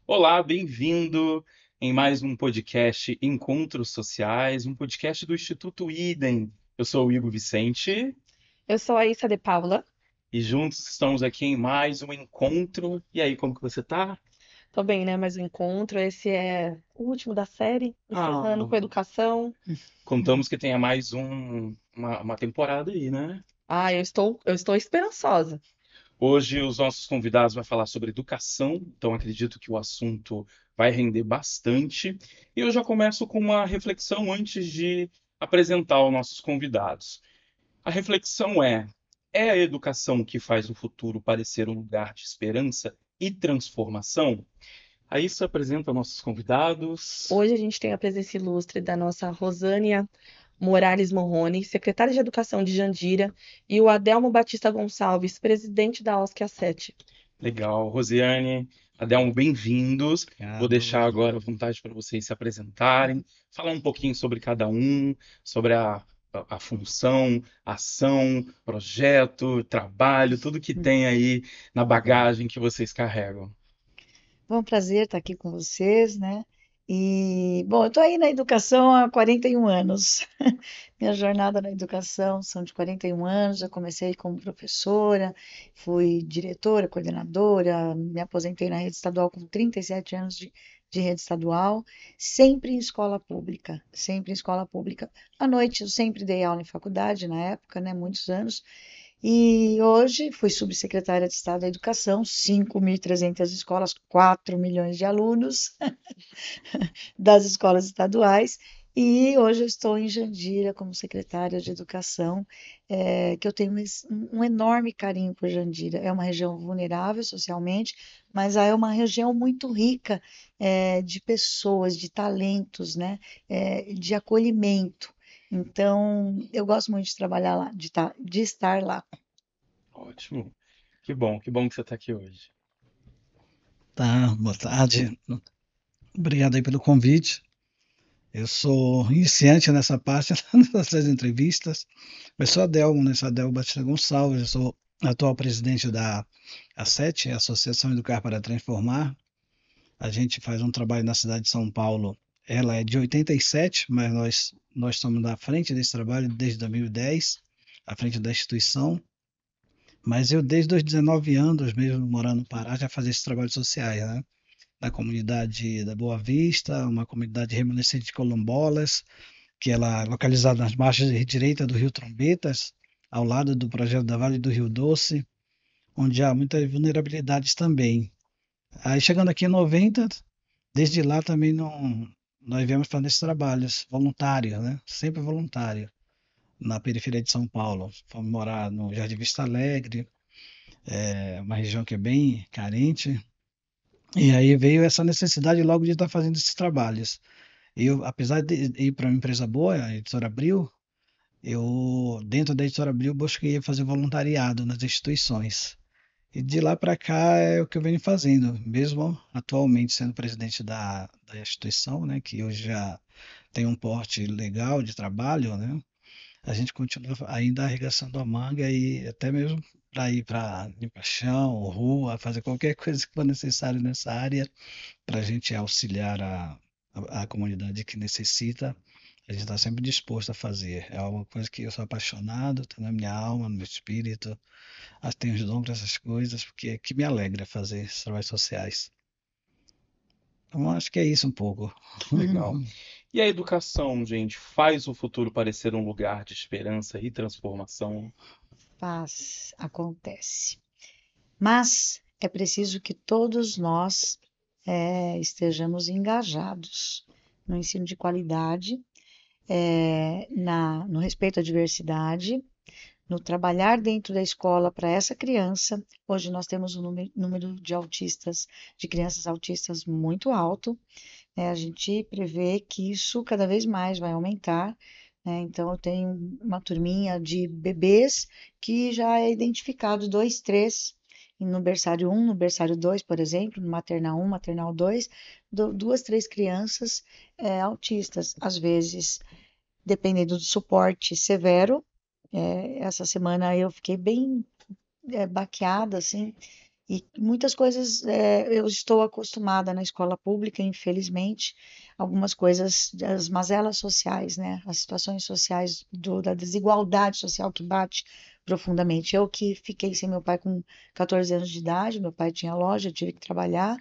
Olá, bem-vindo em mais um podcast Encontros Sociais, um podcast do Instituto Idem. Eu sou o Igor Vicente Eu sou a Issa de Paula. e juntos estamos aqui em mais um encontro. E aí, como que você tá? Tô bem, né? Mais um encontro. Esse é o último da série, encerrando com Ah, educação. contamos que tenha mais uma temporada aí, né? Eu estou esperançosa. Hoje os nossos convidados vão falar sobre educação, então acredito que o assunto vai render bastante. E eu já começo com uma reflexão antes de apresentar os nossos convidados. A reflexão é a educação que faz o futuro parecer um lugar de esperança e transformação? Aí se apresenta nossos convidados. Hoje a gente tem a presença ilustre da nossa Rosânia Morales Morrone, secretária de Educação de Jandira, e o Adelmo Batista Gonçalves, presidente da OSC A7. Legal, Rosiane, Adelmo, bem-vindos. Vou deixar Obrigado. agora à vontade para vocês se apresentarem, falar um pouquinho sobre cada um, sobre a função, ação, projeto, trabalho, tudo que tem aí na bagagem que vocês carregam. Foi um prazer estar aqui com vocês, né? E, bom, eu estou aí na educação há 41 anos. Minha jornada na educação são de 41 anos. Eu comecei como professora, fui diretora, coordenadora, me aposentei na rede estadual com 37 anos de rede estadual, sempre em escola pública, sempre em escola pública. À noite eu sempre dei aula em faculdade, na época, né? Muitos anos. E hoje fui subsecretária de Estado da Educação, 5.300 escolas, 4 milhões de alunos das escolas estaduais. E hoje eu estou em Jandira como secretária de Educação, que eu tenho um enorme carinho por Jandira. É uma região vulnerável socialmente, mas é uma região muito rica, de pessoas, de talentos, né? De acolhimento. Então, eu gosto muito de trabalhar lá, de estar lá. Ótimo. Que bom que você está aqui hoje. Tá, boa tarde. Obrigado aí pelo convite. Eu sou iniciante nessa parte dessas entrevistas. Eu sou Adelmo, né? Sou Adelmo Batista Gonçalves. Eu sou atual presidente da A7, Associação Educar para Transformar. A gente faz um trabalho na cidade de São Paulo. Ela é de 87, mas nós estamos na frente desse trabalho desde 2010, à frente da instituição. Mas eu, desde os 19 anos, mesmo morando no Pará, já fazia esses trabalhos sociais, né? Na comunidade da Boa Vista, uma comunidade remanescente de quilombolas, que ela é localizada nas margens direita do Rio Trombetas, ao lado do projeto da Vale do Rio Doce, onde há muitas vulnerabilidades também. Aí chegando aqui em 90, desde lá também não, nós viemos fazendo esses trabalhos voluntários, né? Sempre voluntário, na periferia de São Paulo. Fomos morar no Jardim Vista Alegre, é uma região que é bem carente, e aí veio essa necessidade logo de estar fazendo esses trabalhos. Eu, apesar de ir para uma empresa boa, a Editora Abril, eu, dentro da Editora Abril, busquei fazer voluntariado nas instituições. E de lá para cá é o que eu venho fazendo, mesmo atualmente sendo presidente da instituição, né, que hoje já tem um porte legal de trabalho, né, a gente continua ainda arregaçando a manga e até mesmo para ir para limpar chão, rua, fazer qualquer coisa que for necessário nessa área, para a gente auxiliar a comunidade que necessita, a gente está sempre disposto a fazer. É uma coisa que eu sou apaixonado, está na minha alma, no meu espírito. Tenho os dons para essas coisas, porque é que me alegra fazer esses trabalhos sociais. Então, acho que é isso um pouco. Que legal. E a educação, gente, faz o futuro parecer um lugar de esperança e transformação? Paz acontece. Mas é preciso que todos nós estejamos engajados no ensino de qualidade, no respeito à diversidade, no trabalhar dentro da escola para essa criança. Hoje nós temos um número de autistas, de crianças autistas muito alto, né? A gente prevê que isso cada vez mais vai aumentar, né? Então, eu tenho uma turminha de bebês que já é identificado dois, três, no berçário um, no berçário 2, por exemplo, no maternal um, maternal 2, duas, três crianças autistas. Às vezes, dependendo do suporte severo, essa semana eu fiquei bem baqueada, assim, E muitas coisas eu estou acostumada na escola pública, infelizmente, algumas coisas, as mazelas sociais, né? As situações sociais da desigualdade social que bate profundamente. Eu que fiquei sem meu pai com 14 anos de idade, meu pai tinha loja, eu tive que trabalhar,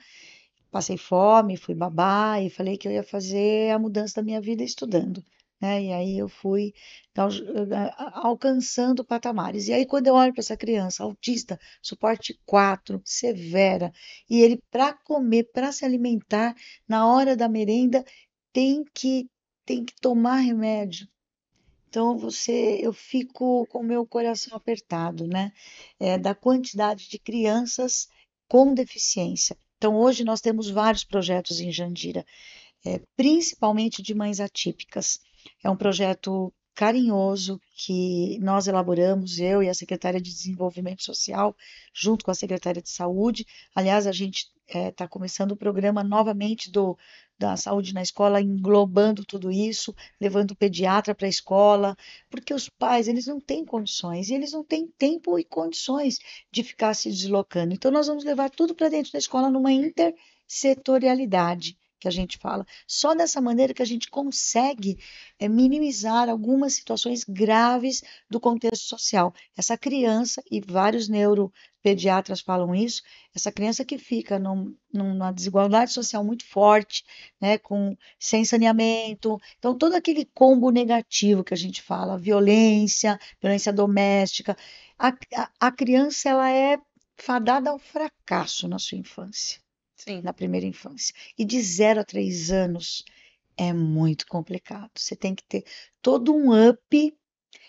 passei fome, fui babá e falei que eu ia fazer a mudança da minha vida estudando, né? E aí eu fui alcançando patamares. E aí quando eu olho para essa criança autista, suporte 4, severa, e ele para comer, para se alimentar, na hora da merenda, tem que tem que tomar remédio. Então eu fico com o meu coração apertado, né? Da quantidade de crianças com deficiência. Então, hoje nós temos vários projetos em Jandira, principalmente de mães atípicas. É um projeto carinhoso que nós elaboramos, eu e a Secretária de Desenvolvimento Social, junto com a Secretária de Saúde. Aliás, a gente está começando o programa novamente da saúde na escola, englobando tudo isso, levando o pediatra para a escola, porque os pais, eles não têm condições, e eles não têm tempo e condições de ficar se deslocando. Então, nós vamos levar tudo para dentro da escola numa intersetorialidade, que a gente fala. Só dessa maneira que a gente consegue minimizar algumas situações graves do contexto social. Essa criança, e vários neuropediatras falam isso, essa criança que fica numa desigualdade social muito forte, né, sem saneamento, então todo aquele combo negativo que a gente fala, violência doméstica, a criança ela é fadada ao fracasso na sua infância, Sim. na primeira infância. E de 0 a 3 anos é muito complicado. Você tem que ter todo um up,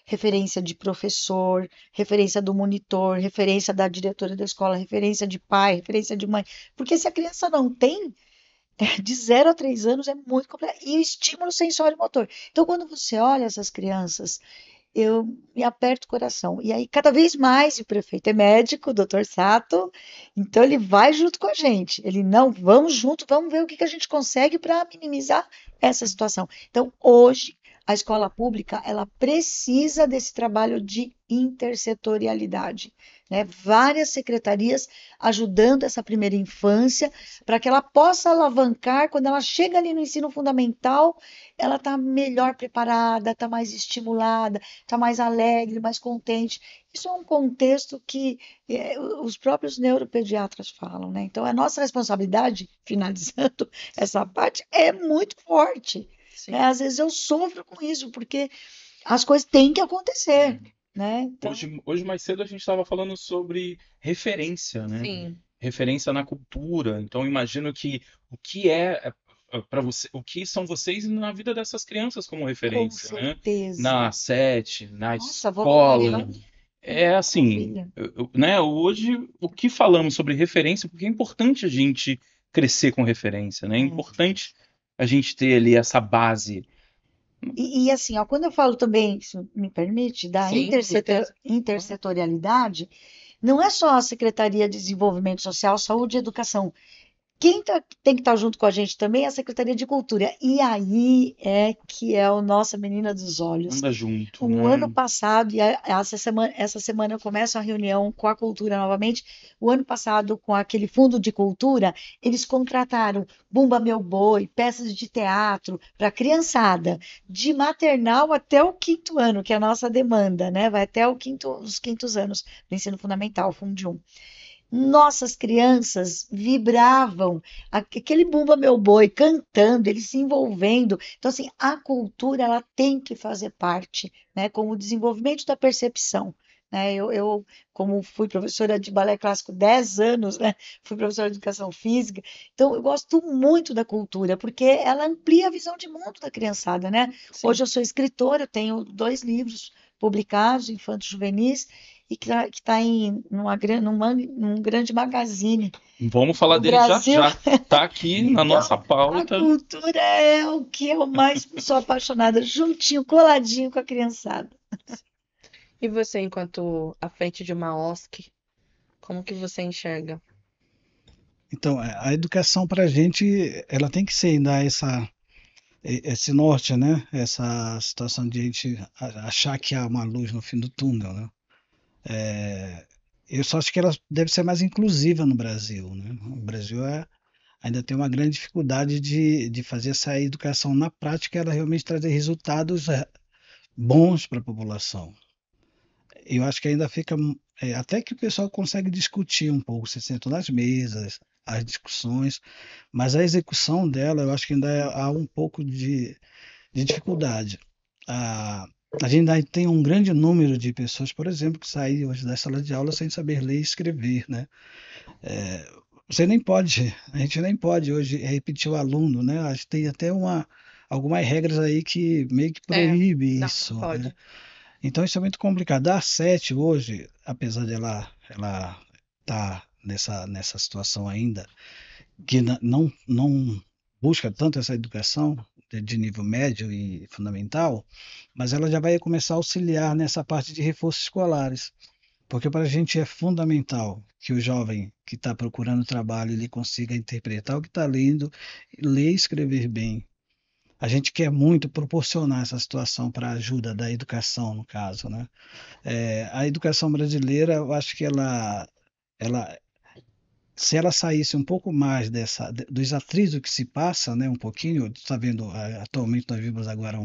referência de professor, referência do monitor, referência da diretora da escola, referência de pai, referência de mãe. Porque se a criança não tem, de 0 a 3 anos é muito complicado. E o estímulo sensório motor. Então, quando você olha essas crianças, eu me aperto o coração. E aí, cada vez mais, o prefeito é médico, o doutor Sato, então ele vai junto com a gente. Ele, não, vamos junto, vamos ver o que a gente consegue para minimizar essa situação. Então, hoje, a escola pública, ela precisa desse trabalho de intersetorialidade, né? Várias secretarias ajudando essa primeira infância, para que ela possa alavancar, quando ela chega ali no ensino fundamental, ela está melhor preparada, está mais estimulada, está mais alegre, mais contente. Isso é um contexto que os próprios neuropediatras falam, né? Então, a nossa responsabilidade, finalizando essa parte, é muito forte. Né? Às vezes eu sofro com isso, porque as coisas têm que acontecer, né? Então, Hoje mais cedo a gente estava falando sobre referência, né? Sim. Referência na cultura. Então imagino que o que é para você, o que são vocês na vida dessas crianças como com referência, né? certeza. Na SET, na Nossa, escola. vocabulário. É assim, Maravilha. né? Hoje o que falamos sobre referência, porque é importante a gente crescer com referência, né? É importante a gente ter ali essa base. E assim, ó, quando eu falo também, se me permite, da Sim, com certeza. intersetorialidade, não é só a Secretaria de Desenvolvimento Social, Saúde e Educação. Quem tem que estar junto com a gente também é a Secretaria de Cultura. E aí é que é a nossa menina dos olhos. Anda junto, O ano né? passado, e essa semana eu começo a reunião com a cultura novamente. O ano passado, com aquele fundo de cultura, eles contrataram Bumba Meu Boi, peças de teatro para criançada, de maternal até o 5º ano, que é a nossa demanda, né? Vai até os quintos anos do ensino fundamental, Fundo 1. Nossas crianças vibravam, aquele Bumba Meu Boi cantando, eles se envolvendo. Então, assim, a cultura ela tem que fazer parte, né, com o desenvolvimento da percepção. Né? Como fui professora de balé clássico 10 anos, né, fui professora de educação física, então eu gosto muito da cultura, porque ela amplia a visão de mundo da criançada, né? Sim. Hoje eu sou escritora, eu tenho 2 livros publicados, infantos juvenis, e que está num grande magazine Vamos falar do dele já Brasil. já. Tá aqui na nossa Então, a pauta. cultura é o que eu mais sou apaixonada, juntinho, coladinho com a criançada. E você, enquanto à frente de uma OSC, como que você enxerga? Então, a educação para a gente, ela tem que ser dar esse norte, né? Essa situação de a gente achar que há uma luz no fim do túnel, né? Eu só acho que ela deve ser mais inclusiva no Brasil, né? O Brasil ainda tem uma grande dificuldade de fazer essa educação na prática, ela realmente trazer resultados bons para a população. Eu acho que ainda fica, até que o pessoal consegue discutir um pouco, se sentam nas mesas, as discussões, mas a execução dela, eu acho que ainda há um pouco de dificuldade. A, a gente ainda tem um grande número de pessoas, por exemplo, que saem hoje da sala de aula sem saber ler e escrever, né? É, a gente nem pode hoje repetir o aluno, né? Acho que tem até algumas regras aí que meio que É, proíbe não isso, né? pode. Então isso é muito complicado. A 7 hoje, apesar de ela tá nessa situação ainda, que não busca tanto essa educação de nível médio e fundamental, mas ela já vai começar a auxiliar nessa parte de reforços escolares. Porque para a gente é fundamental que o jovem que está procurando trabalho ele consiga interpretar o que está lendo, ler e escrever bem. A gente quer muito proporcionar essa situação para a ajuda da educação, no caso, né? A educação brasileira, eu acho que ela, se ela saísse um pouco mais dos atritos que se passa, né, um pouquinho, está vendo, atualmente nós vimos agora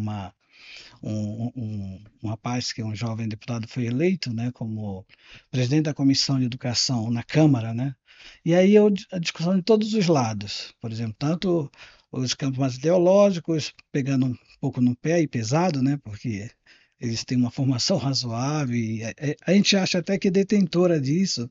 um rapaz que é um jovem deputado foi eleito, né, como presidente da Comissão de Educação na Câmara, né? E aí a discussão de todos os lados, por exemplo, tanto os campos mais ideológicos, pegando um pouco no pé e pesado, né, porque eles têm uma formação razoável e a gente acha até que é detentora disso,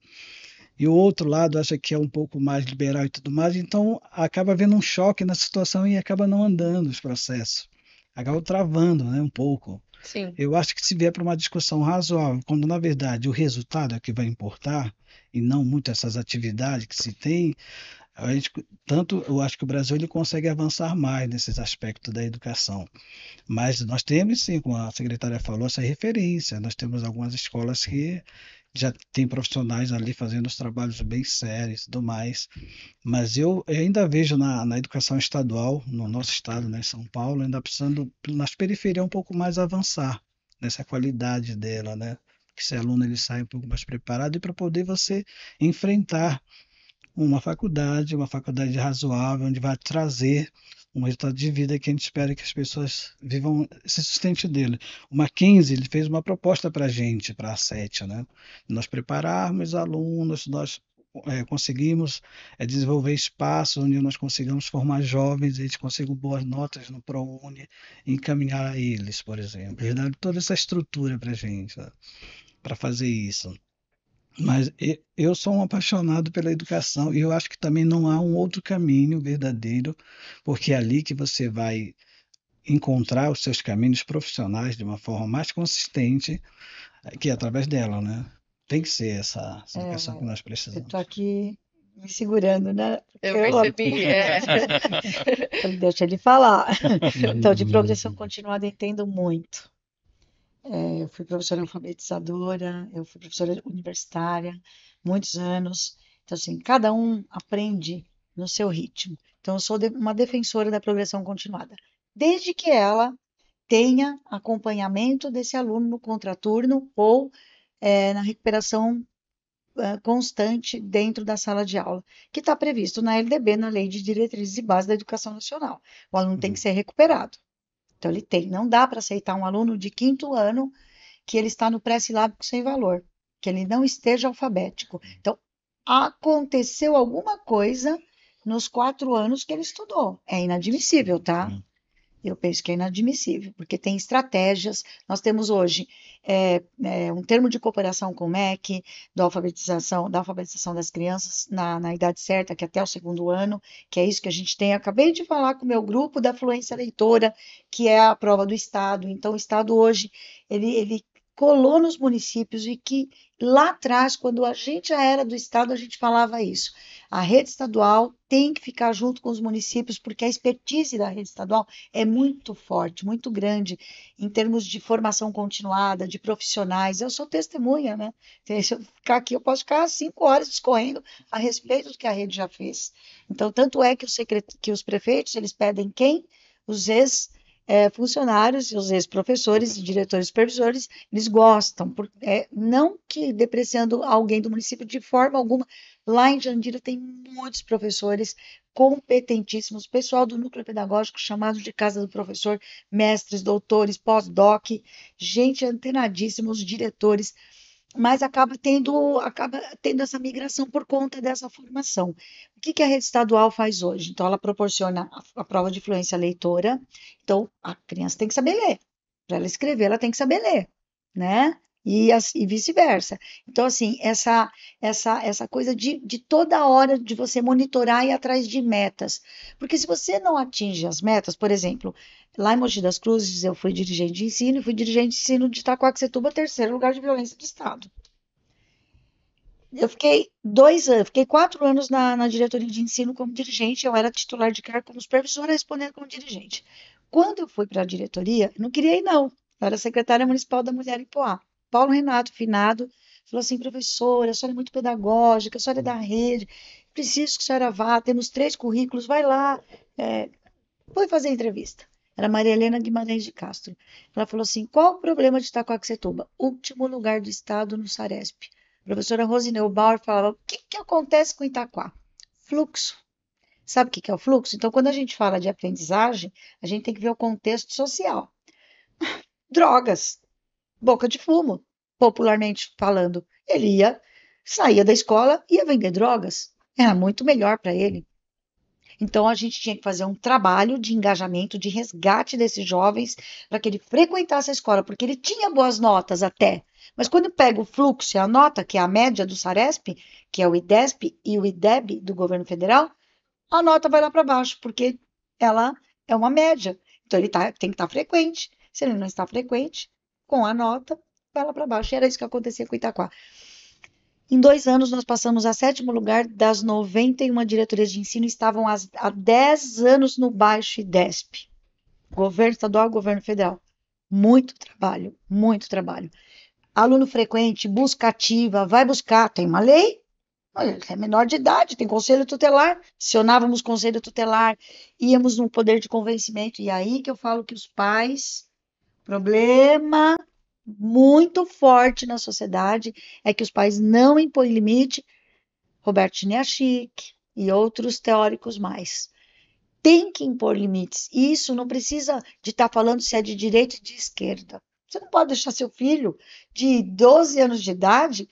e o outro lado acha que é um pouco mais liberal e tudo mais, então acaba havendo um choque na situação e acaba não andando os processos, acaba travando, né, um pouco. Sim, Eu acho que se vier para uma discussão razoável, quando na verdade o resultado é que vai importar, e não muito essas atividades que se tem, a gente, tanto eu acho que o Brasil ele consegue avançar mais nesses aspectos da educação. Mas nós temos, sim, como a secretária falou, essa referência. Nós temos algumas escolas que já tem profissionais ali fazendo os trabalhos bem sérios e tudo mais. Mas eu ainda vejo na educação estadual, no nosso estado, né, São Paulo, ainda precisando, nas periferias, um pouco mais avançar nessa qualidade dela, né? Que esse aluno ele sai um pouco mais preparado e para poder você enfrentar uma faculdade razoável, onde vai trazer um resultado de vida que a gente espera que as pessoas vivam, se sustente dele. O Mackenzie ele fez uma proposta para a gente, para a SET, né? Nós prepararmos alunos, nós conseguimos desenvolver espaços onde nós consigamos formar jovens, eles consigam boas notas no ProUni e encaminhar eles, por exemplo. Eles deram toda essa estrutura para a gente, para fazer isso. Mas eu sou um apaixonado pela educação e eu acho que também não há um outro caminho verdadeiro, porque é ali que você vai encontrar os seus caminhos profissionais de uma forma mais consistente, que é através dela, né? Tem que ser essa educação que nós Eu estou precisamos. aqui me segurando, né? Porque eu percebi. falei, deixa ele falar. Então, de progressão continuada, entendo muito. Eu fui professora alfabetizadora, eu fui professora universitária, muitos anos. Então, assim, cada um aprende no seu ritmo. Então, eu sou uma defensora da progressão continuada, desde que ela tenha acompanhamento desse aluno no contraturno ou na recuperação constante dentro da sala de aula, que está previsto na LDB, na Lei de Diretrizes e Bases da Educação Nacional. O aluno tem que ser recuperado. Então, ele tem. Não dá para aceitar um aluno de quinto ano que ele está no pré-silábico sem valor, que ele não esteja alfabético. Então, aconteceu alguma coisa nos 4 anos que ele estudou. É inadmissível, tá? Eu penso que é inadmissível, porque tem estratégias. Nós temos hoje um termo de cooperação com o MEC, da alfabetização das crianças na idade certa, que é até o segundo ano, que é isso que a gente tem. Acabei de falar com o meu grupo da fluência leitora, que é a prova do Estado. Então, o Estado hoje, ele colou nos municípios e que lá atrás, quando a gente já era do Estado, a gente falava isso. A rede estadual tem que ficar junto com os municípios, porque a expertise da rede estadual é muito forte, muito grande, em termos de formação continuada, de profissionais. Eu sou testemunha, né? Se eu ficar aqui, eu posso ficar 5 horas discorrendo a respeito do que a rede já fez. Então, tanto é que os prefeitos, eles pedem quem? Os ex funcionários, os ex-professores e diretores supervisores, eles gostam, não que depreciando alguém do município de forma alguma. Lá em Jandira tem muitos professores competentíssimos, pessoal do núcleo pedagógico chamado de casa do professor, mestres, doutores, pós-doc, gente antenadíssima, os diretores, mas acaba tendo essa migração por conta dessa formação. O que a rede estadual faz hoje? Então, ela proporciona a prova de fluência leitora. Então, a criança tem que saber ler. Para ela escrever, ela tem que saber ler, né? E vice-versa. Então, assim, essa coisa de toda hora de você monitorar e ir atrás de metas. Porque se você não atinge as metas, por exemplo, lá em Mogi das Cruzes, eu fui dirigente de ensino e fui dirigente de ensino de Itaquaquecetuba, terceiro lugar de violência do Estado. Eu fiquei 2 anos, fiquei 4 anos na diretoria de ensino como dirigente, eu era titular de cargo como supervisora, respondendo como dirigente. Quando eu fui para a diretoria, eu não queria ir, não. Eu era secretária municipal da Mulher em Poá. Paulo Renato, finado, falou assim, professora, a senhora é muito pedagógica, a senhora é da rede, preciso que a senhora vá, temos 3 currículos, vai lá. Fui fazer entrevista. Era Maria Helena Guimarães de Castro. Ela falou assim: qual o problema de Itaquaquecetuba? Último lugar do estado no Saresp. A professora Rosineu Bauer falava: o que acontece com Itaquá? Fluxo. Sabe o que é o fluxo? Então, quando a gente fala de aprendizagem, a gente tem que ver o contexto social. Drogas, boca de fumo, popularmente falando. Ele saía da escola e ia vender drogas. Era muito melhor para ele. Então, a gente tinha que fazer um trabalho de engajamento, de resgate desses jovens, para que ele frequentasse a escola, porque ele tinha boas notas até. Mas quando pega o fluxo e a nota, que é a média do Saresp, que é o IDESP e o IDEB do governo federal, a nota vai lá para baixo, porque ela é uma média. Então, ele tem que estar frequente. Se ele não está frequente, com a nota, vai lá para baixo. E era isso que acontecia com o Itaquá. Em 2 anos, nós passamos a 7º lugar das 91 diretorias de ensino, estavam há 10 anos no baixo IDESP. Governo estadual, governo federal. Muito trabalho, muito trabalho. Aluno frequente, busca ativa, vai buscar, tem uma lei, é menor de idade, tem conselho tutelar, acionávamos conselho tutelar, íamos no poder de convencimento, e aí que eu falo que os pais, problema muito forte na sociedade é que os pais não impõem limite, Roberto Chiniachik e outros teóricos mais. Tem que impor limites. E isso não precisa de estar falando se é de direita ou de esquerda. Você não pode deixar seu filho de 12 anos de idade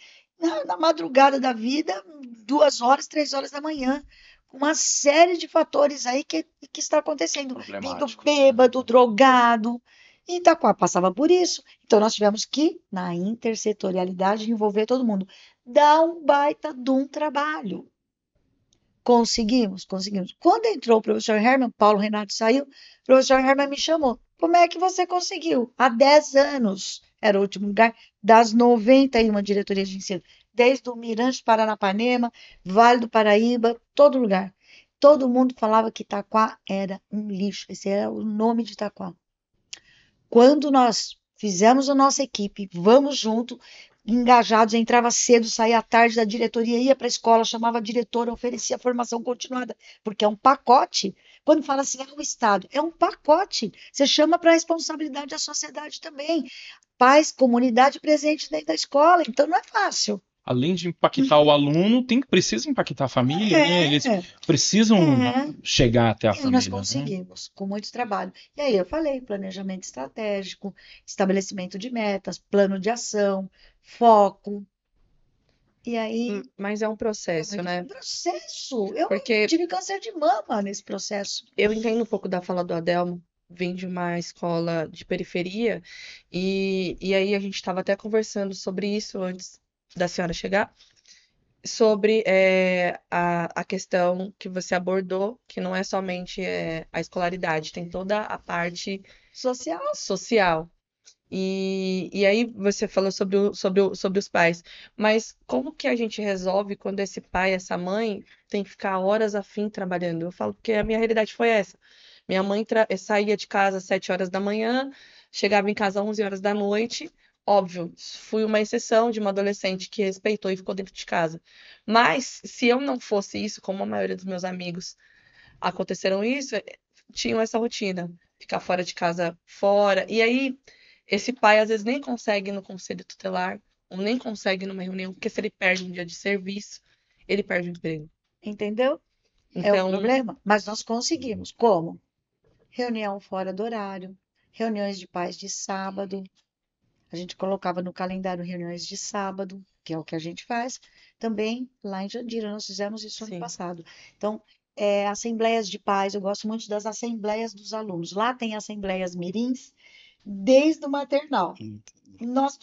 na madrugada da vida, 2 horas, 3 horas da manhã, com uma série de fatores aí que está acontecendo. Vindo bêbado, drogado. E Itaquá passava por isso. Então, nós tivemos que, na intersetorialidade, envolver todo mundo. Dá um baita de um trabalho. Conseguimos, conseguimos. Quando entrou o professor Herman, Paulo Renato saiu, o professor Herman me chamou. Como é que você conseguiu? Há 10 anos era o último lugar das 91 diretorias de ensino. Desde o Mirante Paranapanema, Vale do Paraíba, todo lugar. Todo mundo falava que Itaquá era um lixo. Esse era o nome de Itaquá. Quando nós fizemos a nossa equipe, vamos junto, engajados, entrava cedo, saía à tarde da diretoria, ia para a escola, chamava a diretora, oferecia formação continuada, porque é um pacote. Quando fala assim, é o Estado, é um pacote. Você chama para a responsabilidade da sociedade também. Pais, comunidade presente dentro da escola, então não é fácil. Além de impactar o aluno, precisa impactar a família, né? Eles precisam chegar até a família. Nós conseguimos, com muito trabalho. E aí eu falei, planejamento estratégico, estabelecimento de metas, plano de ação, foco. E aí... Mas é um processo, né? É um processo. Eu Porque tive câncer de mama nesse processo. eu entendo um pouco da fala do Adelmo, vim de uma escola de periferia, e aí a gente estava até conversando sobre isso antes da senhora chegar, sobre a questão que você abordou, que não é somente a escolaridade, tem toda a parte social. E aí você falou sobre os pais, mas como que a gente resolve quando esse pai, essa mãe tem que ficar horas a fim trabalhando? Eu falo porque a minha realidade foi essa. Minha mãe saía de casa às 7 horas da manhã, chegava em casa às 11 horas da noite. Óbvio, fui uma exceção de uma adolescente que respeitou e ficou dentro de casa. Mas se eu não fosse isso, como a maioria dos meus amigos aconteceram isso, tinham essa rotina. ficar fora de casa fora. E aí, esse pai às vezes nem consegue ir no conselho tutelar, ou nem consegue ir numa reunião, porque se ele perde um dia de serviço, ele perde o emprego. Entendeu? É o Então, problema. Mas nós conseguimos. Como? Reunião fora do horário, reuniões de pais de sábado. A gente colocava no calendário reuniões de sábado, que é o que a gente faz. Também lá em Jandira, nós fizemos isso ano sim, passado. Então, assembleias de pais, eu gosto muito das assembleias dos alunos. Lá tem assembleias mirins desde o maternal. Nossa,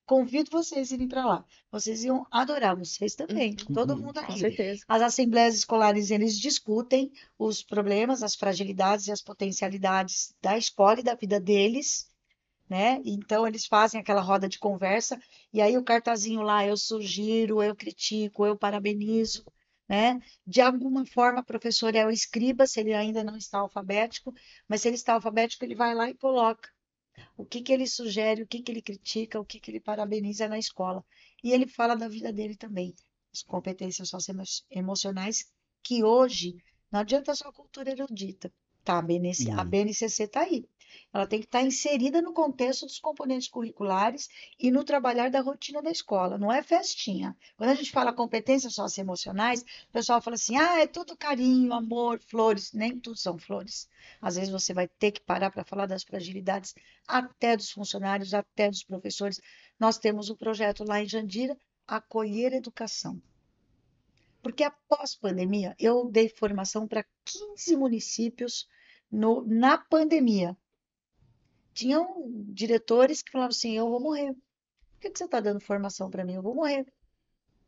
convido vocês a irem para lá. Vocês iam adorar, vocês também, todo mundo com aqui. certeza. As assembleias escolares, eles discutem os problemas, as fragilidades e as potencialidades da escola e da vida deles, né? Então, eles fazem aquela roda de conversa, e aí o cartazinho lá, eu sugiro, eu critico, eu parabenizo, né? De alguma forma, o professor é o escriba, se ele ainda não está alfabético, mas se ele está alfabético, ele vai lá e coloca o que que ele sugere, o que que ele critica, o que que ele parabeniza na escola. E ele fala da vida dele também, as competências socioemocionais, que hoje não adianta só a cultura erudita. Tá, a BNCC está aí. Ela tem que estar inserida no contexto dos componentes curriculares e no trabalhar da rotina da escola, não é festinha. Quando a gente fala competências socioemocionais, o pessoal fala assim: ah, é tudo carinho, amor, flores. Nem tudo são flores. Às vezes você vai ter que parar para falar das fragilidades até dos funcionários, até dos professores. Nós temos um projeto lá em Jandira, Acolher Educação. Porque após pandemia, eu dei formação para 15 municípios na pandemia. Tinham diretores que falavam assim: eu vou morrer. Por que você está dando formação para mim? Eu vou morrer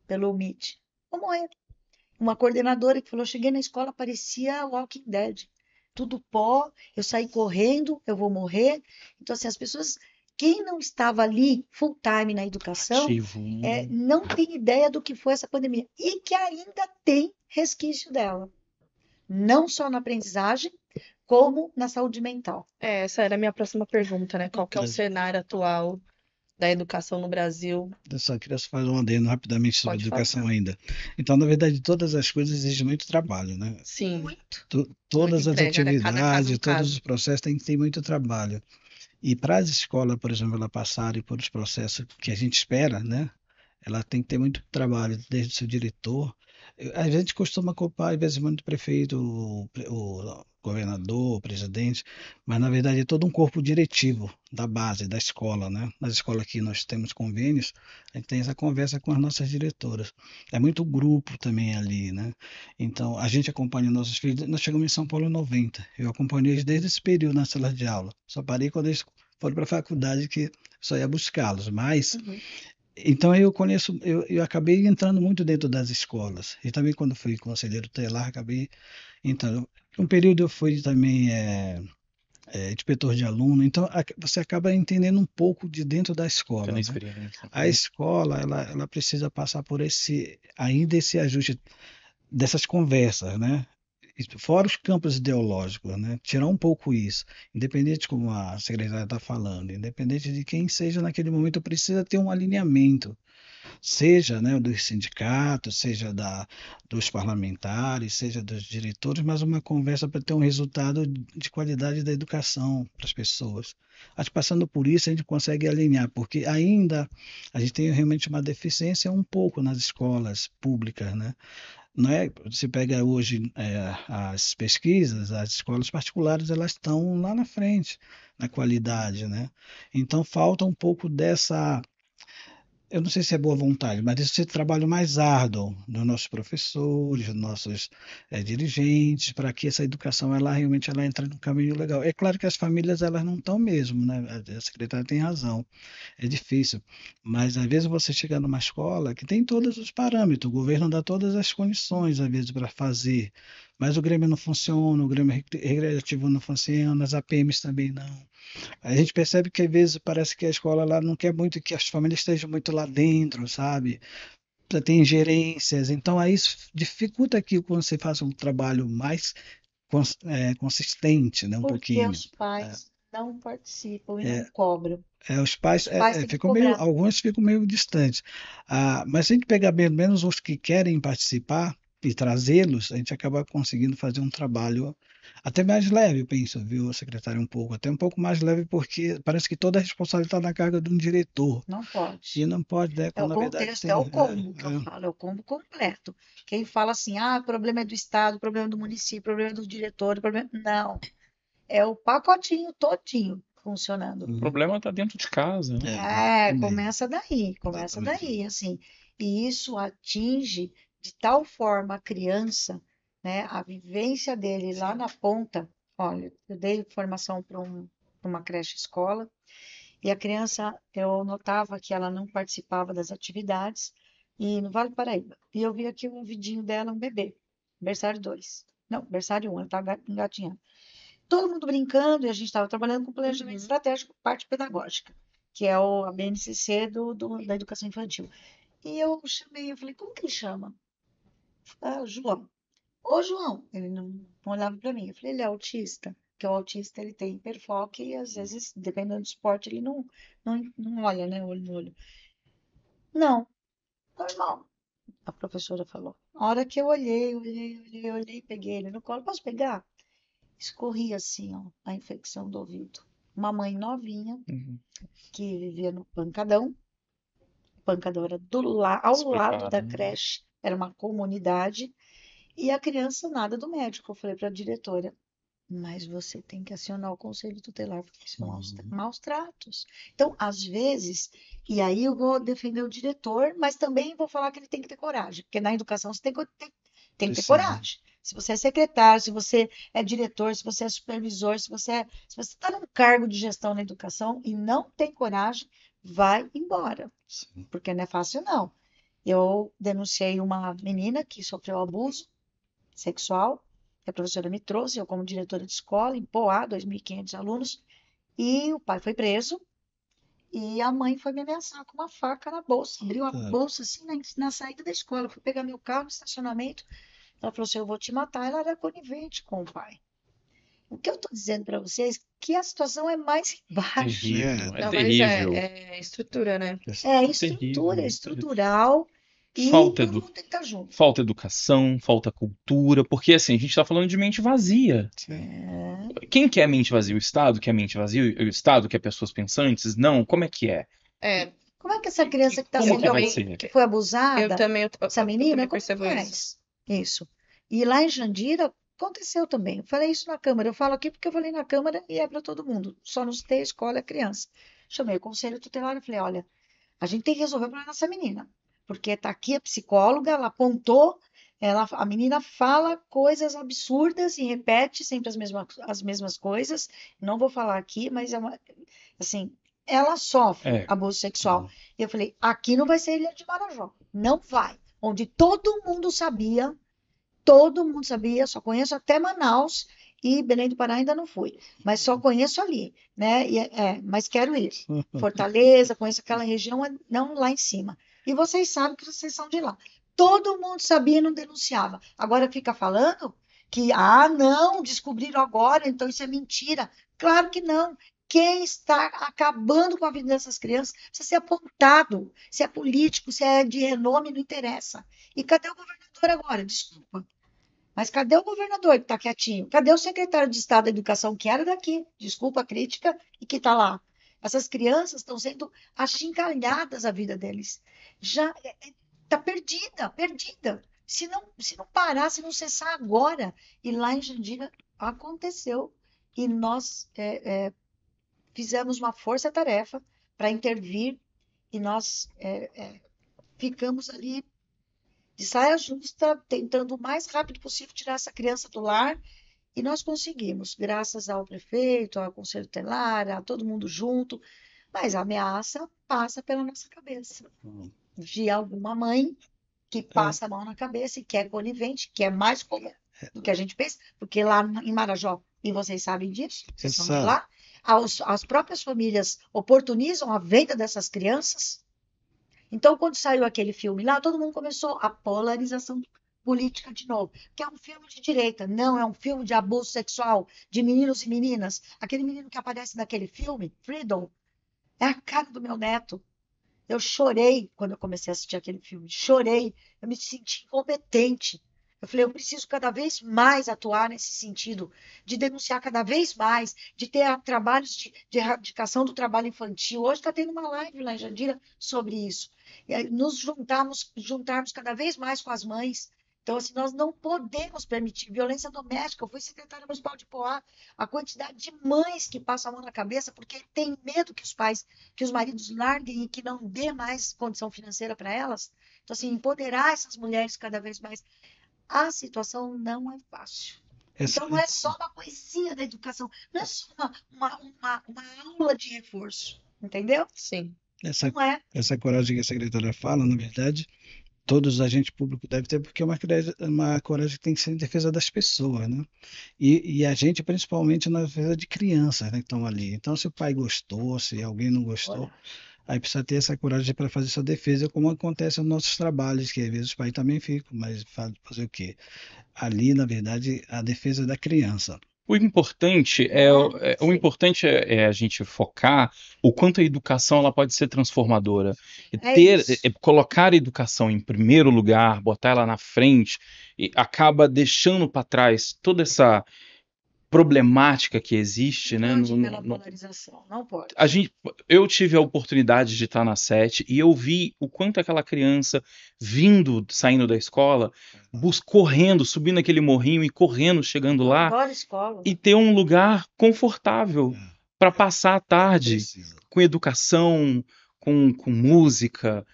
pelo Meet. Vou morrer. Uma coordenadora que falou: cheguei na escola, parecia Walking Dead. Tudo pó, eu saí correndo, eu vou morrer. Então, assim, as pessoas, quem não estava ali full time na educação, Ativo. não tem ideia do que foi essa pandemia. E que ainda tem resquício dela. Não só na aprendizagem, como na saúde mental. Essa era a minha próxima pergunta, né? Qual que é o cenário atual da educação no Brasil? Eu só queria fazer um adendo rapidamente sobre Pode educação falar. ainda. Então, na verdade, todas as coisas exigem muito trabalho, né? Sim, Muito. Todas muita as entrega, né? Cada caso é um atividades, todos os caso. processos têm que ter muito trabalho. E para as escolas, por exemplo, ela passarem por os processos que a gente espera, né? Ela tem que ter muito trabalho, desde o seu diretor. A gente costuma culpar, às vezes, muito o prefeito, o governador, o presidente, mas, na verdade, é todo um corpo diretivo da base, da escola, né? Nas escolas que nós temos convênios, a gente tem essa conversa com as nossas diretoras. É muito grupo também ali, né? Então, a gente acompanha nossos filhos. Nós chegamos em São Paulo em 90. Eu acompanhei eles desde esse período na sala de aula. Só parei quando eles foram para a faculdade, que só ia buscá-los. Mas Uhum. então eu conheço, eu acabei entrando muito dentro das escolas. E também quando fui conselheiro tutelar, acabei entrando. Um período eu fui também inspetor de aluno, então você acaba entendendo um pouco de dentro da Tendo escola, né? experiência. A escola, ela precisa passar por ainda esse ajuste dessas conversas, né? Fora os campos ideológicos, né? Tirar um pouco isso, independente como a secretária está falando, independente de quem seja naquele momento, precisa ter um alinhamento, seja, né, dos sindicatos, seja dos parlamentares, seja dos diretores, mas uma conversa para ter um resultado de qualidade da educação para as pessoas. Acho que passando por isso a gente consegue alinhar, porque ainda a gente tem realmente uma deficiência um pouco nas escolas públicas, né? Não é, você pega hoje as pesquisas, as escolas particulares, elas estão lá na frente na qualidade, né? Então falta um pouco dessa, eu não sei se é boa vontade, mas esse trabalho mais árduo dos nossos professores, dos nossos dirigentes, para que essa educação ela realmente ela entre no caminho legal. É claro que as famílias elas não estão mesmo, né? A secretária tem razão, é difícil, mas às vezes você chega numa escola que tem todos os parâmetros, o governo dá todas as condições às vezes para fazer, mas o Grêmio não funciona, o Grêmio recreativo não funciona, as APMs também não. A gente percebe que às vezes parece que a escola lá não quer muito que as famílias estejam muito lá dentro, sabe? Tem ingerências, então aí isso dificulta que quando você faça um trabalho mais consistente, né? Um Porque pouquinho. os pais não participam e não É, cobram. os pais Os pais têm que ficam meio, cobrar. alguns ficam meio distantes. Mas se a gente pegar pelo menos os que querem participar e trazê-los, a gente acaba conseguindo fazer um trabalho Até mais leve, eu penso, viu, secretário, um pouco. Até um pouco mais leve, porque parece que toda a responsabilidade está na carga de um diretor. Não pode. E não pode, né? É Quando o na verdade contexto, tem. é o combo que eu falo, é o combo completo. Quem fala assim, o problema é do Estado, o problema é do município, o problema é do diretor, o problema... Não, é o pacotinho todinho funcionando. O problema está dentro de casa, né? Também. Começa daí, Exatamente. assim. E isso atinge de tal forma a criança, né, a vivência dele lá Sim. na ponta. Olha, eu dei formação para uma creche escola, e a criança, eu notava que ela não participava das atividades, e no Vale do Paraíba. E eu vi aqui um vidinho dela, um bebê, berçário 2. Não, berçário 1, ela estava engatinhando. Todo mundo brincando, e a gente estava trabalhando com planejamento estratégico, parte pedagógica, que é a BNCC da educação infantil. E eu chamei, eu falei, como que ele chama? João. Ô, João, ele não olhava para mim. Eu falei, ele é autista, porque o autista ele tem hiperfoco e às vezes, dependendo do esporte, ele não olha, né, olho no olho. Não, normal, a professora falou. A hora que eu olhei, peguei ele no colo, posso pegar? Escorria assim, ó, a infecção do ouvido. Uma mãe novinha Uhum. que vivia no Pancadão. O Pancadão era ao Se lado da prepara, né? creche, era uma comunidade. E a criança nada do médico. Eu falei para a diretora, mas você tem que acionar o conselho tutelar, porque são maus tratos. Então, às vezes, e aí eu vou defender o diretor, mas também vou falar que ele tem que ter coragem, porque na educação você tem que ter Precisa. coragem. Se você é secretário, se você é diretor, se você é supervisor, se você está num cargo de gestão na educação e não tem coragem, vai embora, Sim. porque não é fácil, não. Eu denunciei uma menina que sofreu abuso sexual, que a professora me trouxe, eu como diretora de escola, em Poá, 2.500 alunos, e o pai foi preso, e a mãe foi me ameaçar com uma faca na bolsa, abriu a bolsa assim na saída da escola, eu fui pegar meu carro no estacionamento, ela falou assim, eu vou te matar, ela era conivente com o pai. O que eu estou dizendo para vocês é que a situação é mais embaixo. Terrível, é Não, mas terrível. é estrutura, né? É Terrível, é terrível. estrutural, e Falta, todo mundo tem que estar junto. falta educação, falta cultura, porque assim, a gente está falando de mente vazia. Quem quer mente vazia? O Estado quer mente vazia? O Estado quer pessoas pensantes? Não, como é que é? É, Como é que essa criança que está Como eu que sendo vai também, ser? que foi eu abusada, também, essa eu menina, também como percebo isso. faz? Isso. E lá em Jandira aconteceu também. Eu falei isso na Câmara. Eu falo aqui porque eu falei na Câmara e é para todo mundo. Só não citei a escola e a criança. Chamei o conselho tutelar e falei: olha, a gente tem que resolver o problema dessa menina. Porque está aqui a psicóloga, ela apontou, a menina fala coisas absurdas e repete sempre as mesmas coisas. Não vou falar aqui, mas assim, ela sofre É, abuso sexual. E eu falei, aqui não vai ser Ilha de Marajó. Não vai. Onde todo mundo sabia, só conheço até Manaus e Belém do Pará ainda não fui, mas só conheço ali, né? Mas quero ir. Fortaleza, conheço aquela região, não lá em cima. E vocês sabem que vocês são de lá. Todo mundo sabia e não denunciava. Agora fica falando que, não, descobriram agora, então isso é mentira. Claro que não. Quem está acabando com a vida dessas crianças precisa ser apontado. Se é político, se é de renome, não interessa. E cadê o governador agora? Desculpa. Mas cadê o governador que está quietinho? Cadê o secretário de Estado da Educação, que era daqui? Desculpa a crítica, e que está lá. Essas crianças estão sendo achincalhadas a vida deles. Já está perdida, perdida. Se não parar, se não cessar agora. E lá em Jandira aconteceu. E nós fizemos uma força-tarefa para intervir. E nós ficamos ali de saia justa, tentando o mais rápido possível tirar essa criança do lar, e nós conseguimos, graças ao prefeito, ao conselho tutelar, a todo mundo junto, mas a ameaça passa pela nossa cabeça. De alguma mãe que passa a mão na cabeça e que é conivente, que é mais comum do que a gente pensa, porque lá em Marajó, e vocês sabem disso, vocês são de lá, as próprias famílias oportunizam a venda dessas crianças. Então, quando saiu aquele filme lá, todo mundo começou a polarização política de novo, que é um filme de direita, não é um filme de abuso sexual de meninos e meninas. Aquele menino que aparece naquele filme, Freedom, é a cara do meu neto. Eu chorei quando eu comecei a assistir aquele filme, chorei, eu me senti incompetente. Eu falei, eu preciso cada vez mais atuar nesse sentido, de denunciar cada vez mais, de ter trabalhos de erradicação do trabalho infantil. Hoje está tendo uma live lá em Jandira sobre isso. E aí, juntarmos cada vez mais com as mães. Então, assim, nós não podemos permitir violência doméstica. Eu fui secretária municipal de Poá, a quantidade de mães que passam a mão na cabeça porque tem medo que os maridos larguem e que não dê mais condição financeira para elas. Então, assim, empoderar essas mulheres cada vez mais. A situação não é fácil. Essa, Então, não é só uma coisinha da educação, não é só uma aula de reforço, entendeu? Sim. essa, Não é. essa coragem que a secretária fala, na verdade, todos os agentes públicos devem ter, porque é uma coragem que tem que ser em defesa das pessoas, né? E a gente, principalmente, na defesa de crianças, né, que estão ali. Então, se o pai gostou, se alguém não gostou, Olha, aí precisa ter essa coragem para fazer essa defesa, como acontece nos nossos trabalhos, que às vezes os pais também ficam, mas fazer o quê? Ali, na verdade, a defesa da criança. O importante o sim, importante é a gente focar o quanto a educação ela pode ser transformadora. E é isso. colocar a educação em primeiro lugar, botar ela na frente, e acaba deixando para trás toda essa problemática que existe, Não né? pode pela polarização, não pode. Eu tive a oportunidade de estar na SET e eu vi o quanto aquela criança saindo da escola, correndo, subindo aquele morrinho e correndo, chegando Eu lá, adoro escola. e ter um lugar confortável para passar a tarde Precisa. com educação, com música,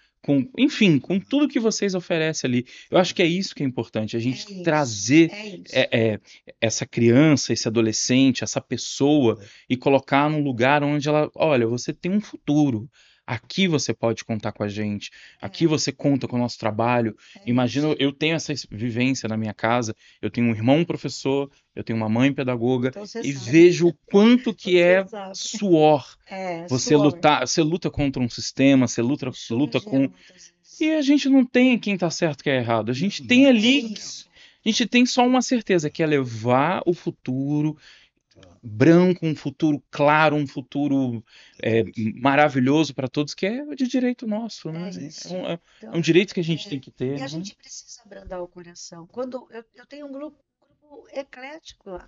enfim, com tudo que vocês oferecem ali. Eu acho que é isso que é importante, a gente É isso, trazer é isso. essa criança, esse adolescente, essa pessoa e colocar num lugar onde ela, olha, você tem um futuro. Aqui você pode contar com a gente. Aqui você conta com o nosso trabalho. É Imagina, isso. eu tenho essa vivência na minha casa. Eu tenho um irmão professor, eu tenho uma mãe pedagoga Então você e sabe. vejo o quanto que Você é sabe. suor. Você Suor. você luta contra um sistema, você luta Sujeira com. muitas vezes. E a gente não tem quem tá certo e quem é errado. A gente tem É ali. isso. A gente tem só uma certeza, que é levar o futuro branco, um futuro claro, um futuro maravilhoso para todos, que é de direito nosso, né? É isso. É Então, um direito que a gente tem que ter, e a né? gente precisa abrandar o coração. Quando eu tenho um grupo eclético lá.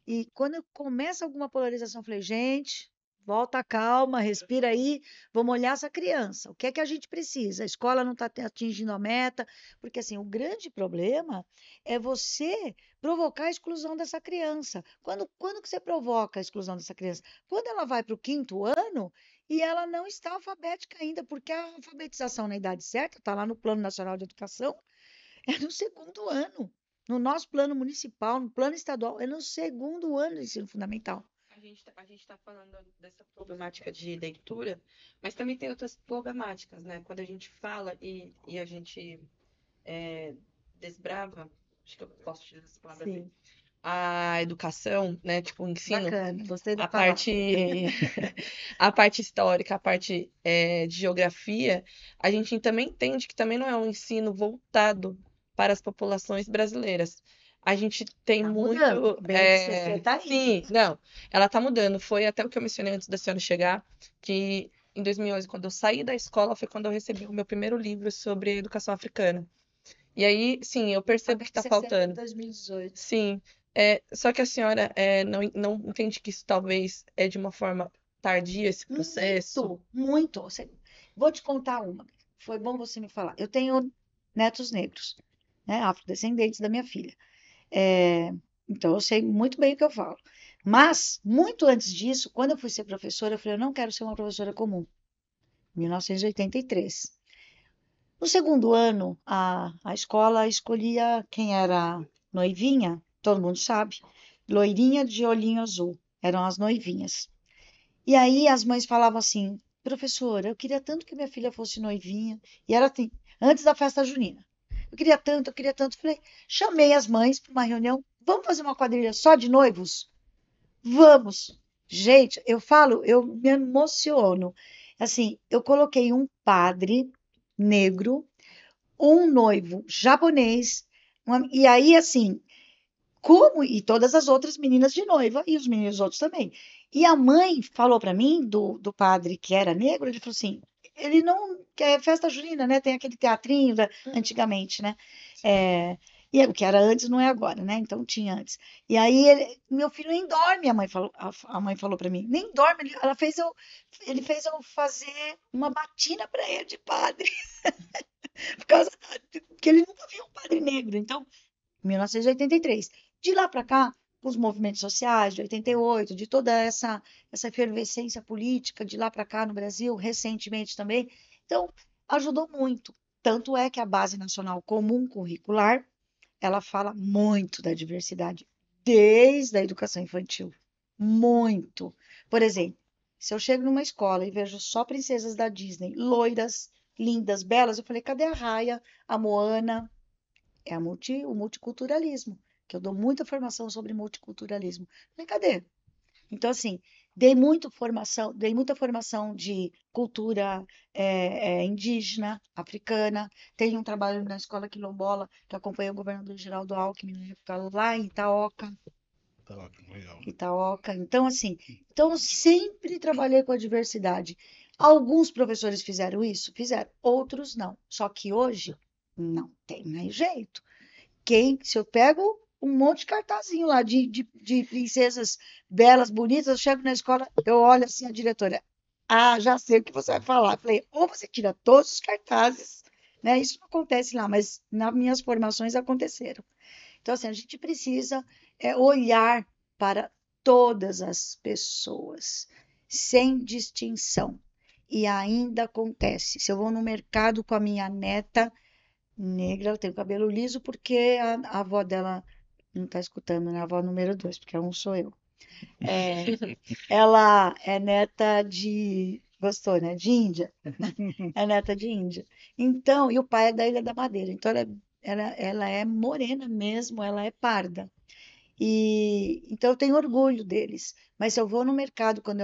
E quando começa alguma polarização, eu falei, gente, volta a calma, respira aí, vamos olhar essa criança. O que é que a gente precisa? A escola não está atingindo a meta, porque assim, o grande problema é você provocar a exclusão dessa criança. Quando que você provoca a exclusão dessa criança? Quando ela vai para o 5º ano e ela não está alfabética ainda, porque a alfabetização na idade certa está lá no Plano Nacional de Educação, é no 2º ano. No nosso plano municipal, no plano estadual, é no 2º ano do ensino fundamental. A gente está falando dessa problemática de leitura, mas também tem outras problemáticas, né? Quando a gente fala e a gente desbrava, acho que eu posso utilizar essa palavra assim, Sim, a educação, né? Tipo, o ensino, bacana, gostei da a palavra. parte, a parte histórica, a parte de geografia, a gente também entende que também não é um ensino voltado para as populações brasileiras. A gente tem Tá muito. mudando, BNCC tá aí. Sim, não, ela tá mudando. Foi até o que eu mencionei antes da senhora chegar, que em 2011, quando eu saí da escola, foi quando eu recebi o meu primeiro livro sobre educação africana. E aí, sim, eu A percebo que está BNCC é de faltando. 2018. Sim, só que a senhora não entende que isso talvez é de uma forma tardia esse processo? Muito. Vou te contar uma. Foi bom você me falar. Eu tenho netos negros, né, afrodescendentes da minha filha. É, então, eu sei muito bem o que eu falo. Mas, muito antes disso, quando eu fui ser professora, eu falei, eu não quero ser uma professora comum. 1983. No 2º ano, a escola escolhia quem era noivinha, todo mundo sabe, loirinha de olhinho azul, eram as noivinhas. E aí as mães falavam assim, professora, eu queria tanto que minha filha fosse noivinha, e era assim, antes da festa junina. Eu queria tanto, eu queria tanto. Falei, chamei as mães para uma reunião, vamos fazer uma quadrilha só de noivos? Vamos! Gente, eu falo, eu me emociono. Assim, eu coloquei um padre negro, um noivo japonês, e aí, assim, como e todas as outras meninas de noiva e os meninos outros também. E a mãe falou para mim, do padre que era negro, ele falou assim, ele não quer festa junina, né? Tem aquele teatrinho Uhum. antigamente, né? É, E o que era antes não é agora, né? Então tinha antes. E aí meu filho nem dorme, a mãe falou para mim, nem dorme, ele fez eu fazer uma batina para ele de padre, por causa que ele nunca viu um padre negro. Então, 1983. De lá para cá, com os movimentos sociais de 88, de toda essa efervescência política de lá para cá no Brasil, recentemente também, então ajudou muito. Tanto é que a Base Nacional Comum Curricular ela fala muito da diversidade, desde a educação infantil. Muito. Por exemplo, se eu chego numa escola e vejo só princesas da Disney, loiras, lindas, belas, eu falei, cadê a Raya, a Moana? É o multiculturalismo, que eu dou muita formação sobre multiculturalismo. Falei, cadê? Então, assim, dei muita formação de cultura indígena, africana. Tenho um trabalho na escola quilombola, que acompanhei o governador Geraldo Alckmin na época lá em Itaoca. Tá, legal. Itaoca. Então, assim, então eu sempre trabalhei com a diversidade. Alguns professores fizeram isso? Fizeram. Outros não. Só que hoje não tem mais jeito. Se eu pego um monte de cartazinho lá de princesas belas, bonitas, eu chego na escola, eu olho assim a diretora. Ah, já sei o que você vai falar. Eu falei, ou você tira todos os cartazes, né? Isso não acontece lá, mas nas minhas formações aconteceram. Então, assim, a gente precisa olhar para todas as pessoas, sem distinção. E ainda acontece. Se eu vou no mercado com a minha neta negra, ela tem o cabelo liso porque a avó dela não está escutando, né? A avó número 2, porque um sou eu. Ela é neta de. Gostou, né? De Índia. É neta de Índia. Então, e o pai é da Ilha da Madeira. Então, ela é morena mesmo, ela é parda. E então eu tenho orgulho deles. Mas se eu vou no mercado, quando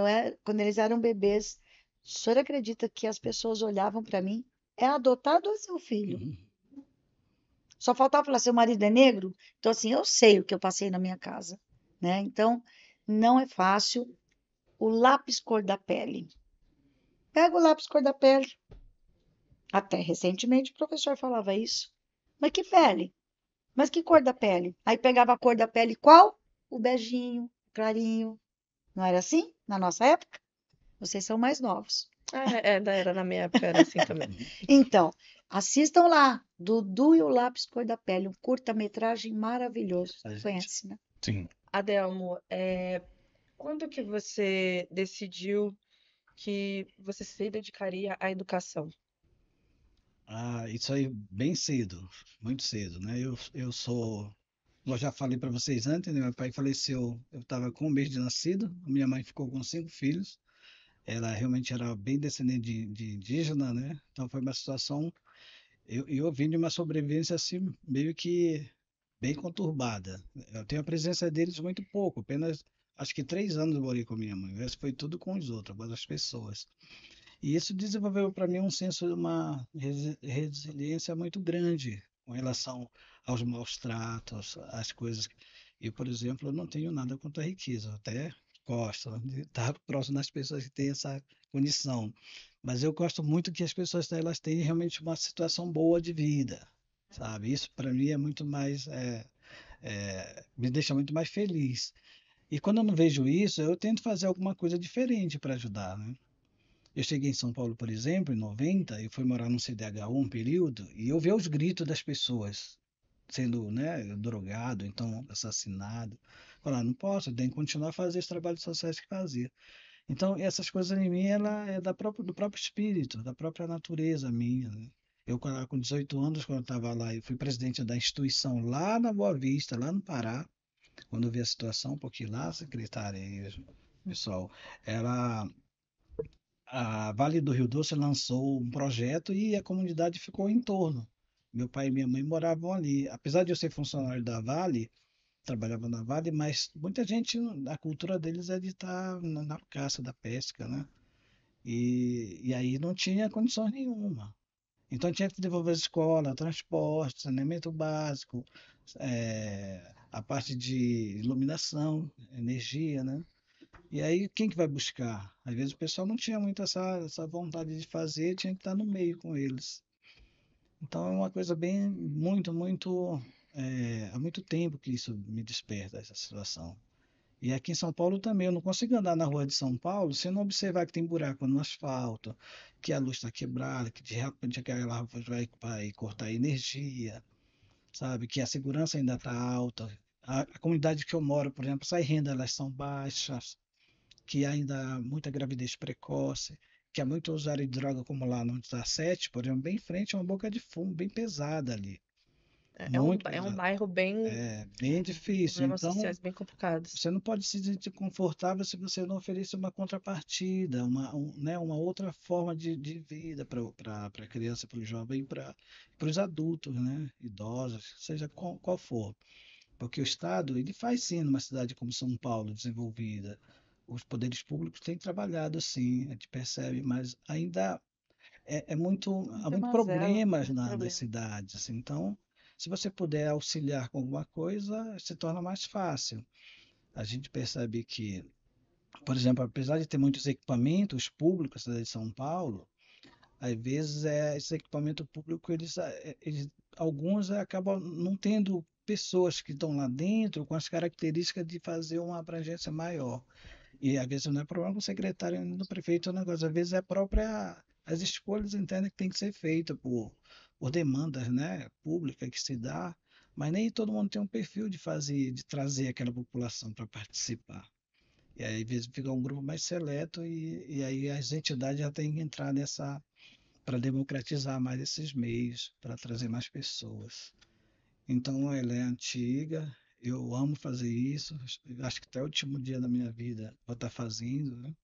eles eram bebês, o senhor acredita que as pessoas olhavam para mim? É adotado ou é seu filho? Só faltava falar, seu marido é negro? Então, assim, eu sei o que eu passei na minha casa, né? Então, não é fácil. O lápis cor da pele. Pega o lápis cor da pele. Até recentemente o professor falava isso. Mas que pele? Mas que cor da pele? Aí pegava a cor da pele qual? O beijinho, o clarinho. Não era assim na nossa época? Vocês são mais novos. Na minha época era assim também. Então, assistam lá, Dudu e o Lápis Cor da Pele, um curta-metragem maravilhoso. Conhece, né? Sim. Adelmo, quando que você decidiu que você se dedicaria à educação? Ah, isso aí bem cedo, muito cedo, né? Eu já falei para vocês antes, né? Meu pai faleceu, eu estava com um mês de nascido, minha mãe ficou com 5 filhos, ela realmente era bem descendente de indígena, né? Então foi uma situação, eu vim de uma sobrevivência assim, meio que bem conturbada. Eu tenho a presença deles muito pouco, apenas acho que 3 anos eu morei com minha mãe, o resto foi tudo com os outros, com as pessoas. E isso desenvolveu para mim um senso de uma resiliência muito grande com relação aos maus tratos, às coisas. Eu, por exemplo, eu não tenho nada contra a riqueza, eu até gosto de estar próximo das pessoas que têm essa condição. Mas eu gosto muito que as pessoas elas tenham realmente uma situação boa de vida, sabe? Isso para mim é muito mais, me deixa muito mais feliz. E quando eu não vejo isso, eu tento fazer alguma coisa diferente para ajudar, né? Eu cheguei em São Paulo, por exemplo, em 90, e fui morar no CDHU um período, e eu via os gritos das pessoas sendo, né, drogado, então assassinado. Falar, não posso, eu tenho que continuar a fazer os trabalhos sociais que fazia. Então, essas coisas em mim, ela é do próprio espírito, da própria natureza minha, né? Eu, com 18 anos, quando eu estava lá, eu fui presidente da instituição lá na Boa Vista, lá no Pará, quando eu vi a situação, porque lá a secretária e o pessoal, ela a Vale do Rio Doce lançou um projeto e a comunidade ficou em torno. Meu pai e minha mãe moravam ali. Apesar de eu ser funcionário da Vale, trabalhava na Vale, mas muita gente, a cultura deles é de estar na caça da pesca, né? E aí não tinha condições nenhuma. Então tinha que desenvolver escola, transporte, saneamento básico, a parte de iluminação, energia, né? E aí, quem que vai buscar? Às vezes o pessoal não tinha muito essa vontade de fazer, tinha que estar no meio com eles. Então é uma coisa bem, muito, muito. há muito tempo que isso me desperta, essa situação. E aqui em São Paulo também, eu não consigo andar na rua de São Paulo se eu não observar que tem buraco no asfalto, que a luz está quebrada, que de repente aquela árvore vai cortar energia, sabe? Que a segurança ainda está alta. A comunidade que eu moro, por exemplo, as rendas elas são baixas, que ainda há muita gravidez precoce, que há muito usuário de droga, como lá no 17, por exemplo, bem em frente a uma boca de fumo bem pesada ali, muito É um pesada. bairro bem, É bem difícil. problemas Então, sociais bem complicados. você não pode se sentir confortável se você não oferecer uma contrapartida, né, uma outra forma de vida para a criança, para o jovem, para os adultos, né, idosos, seja qual for. Porque o Estado, ele faz sim, numa cidade como São Paulo, desenvolvida. Os poderes públicos têm trabalhado sim, a gente percebe, mas ainda há Muita muito mazela, problemas muito nas problema. cidades. Assim. Então, se você puder auxiliar com alguma coisa, se torna mais fácil. A gente percebe que, por exemplo, apesar de ter muitos equipamentos públicos na cidade de São Paulo, às vezes esse equipamento público, alguns acabam não tendo pessoas que estão lá dentro com as características de fazer uma abrangência maior. E às vezes não é problema com o secretário do prefeito, o negócio, às vezes é as escolhas internas que tem que ser feitas por demandas, né, públicas que se dá, mas nem todo mundo tem um perfil de trazer aquela população para participar. E aí, às vezes, fica um grupo mais seleto e aí as entidades já têm que entrar nessa para democratizar mais esses meios, para trazer mais pessoas. Então, ela é antiga, eu amo fazer isso, acho que até o último dia da minha vida vou estar fazendo, né?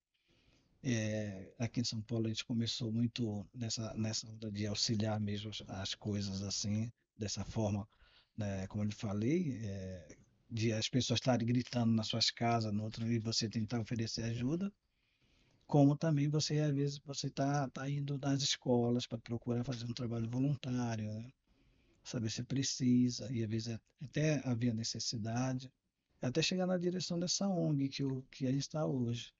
Aqui em São Paulo a gente começou muito nessa onda de auxiliar mesmo as coisas assim, dessa forma, né, como eu lhe falei, de as pessoas estarem gritando nas suas casas, no outro, e você tentar oferecer ajuda, como também você, às vezes, você tá indo nas escolas para procurar fazer um trabalho voluntário, né? Saber se precisa, e às vezes até havia necessidade, até chegar na direção dessa ONG que a gente está hoje.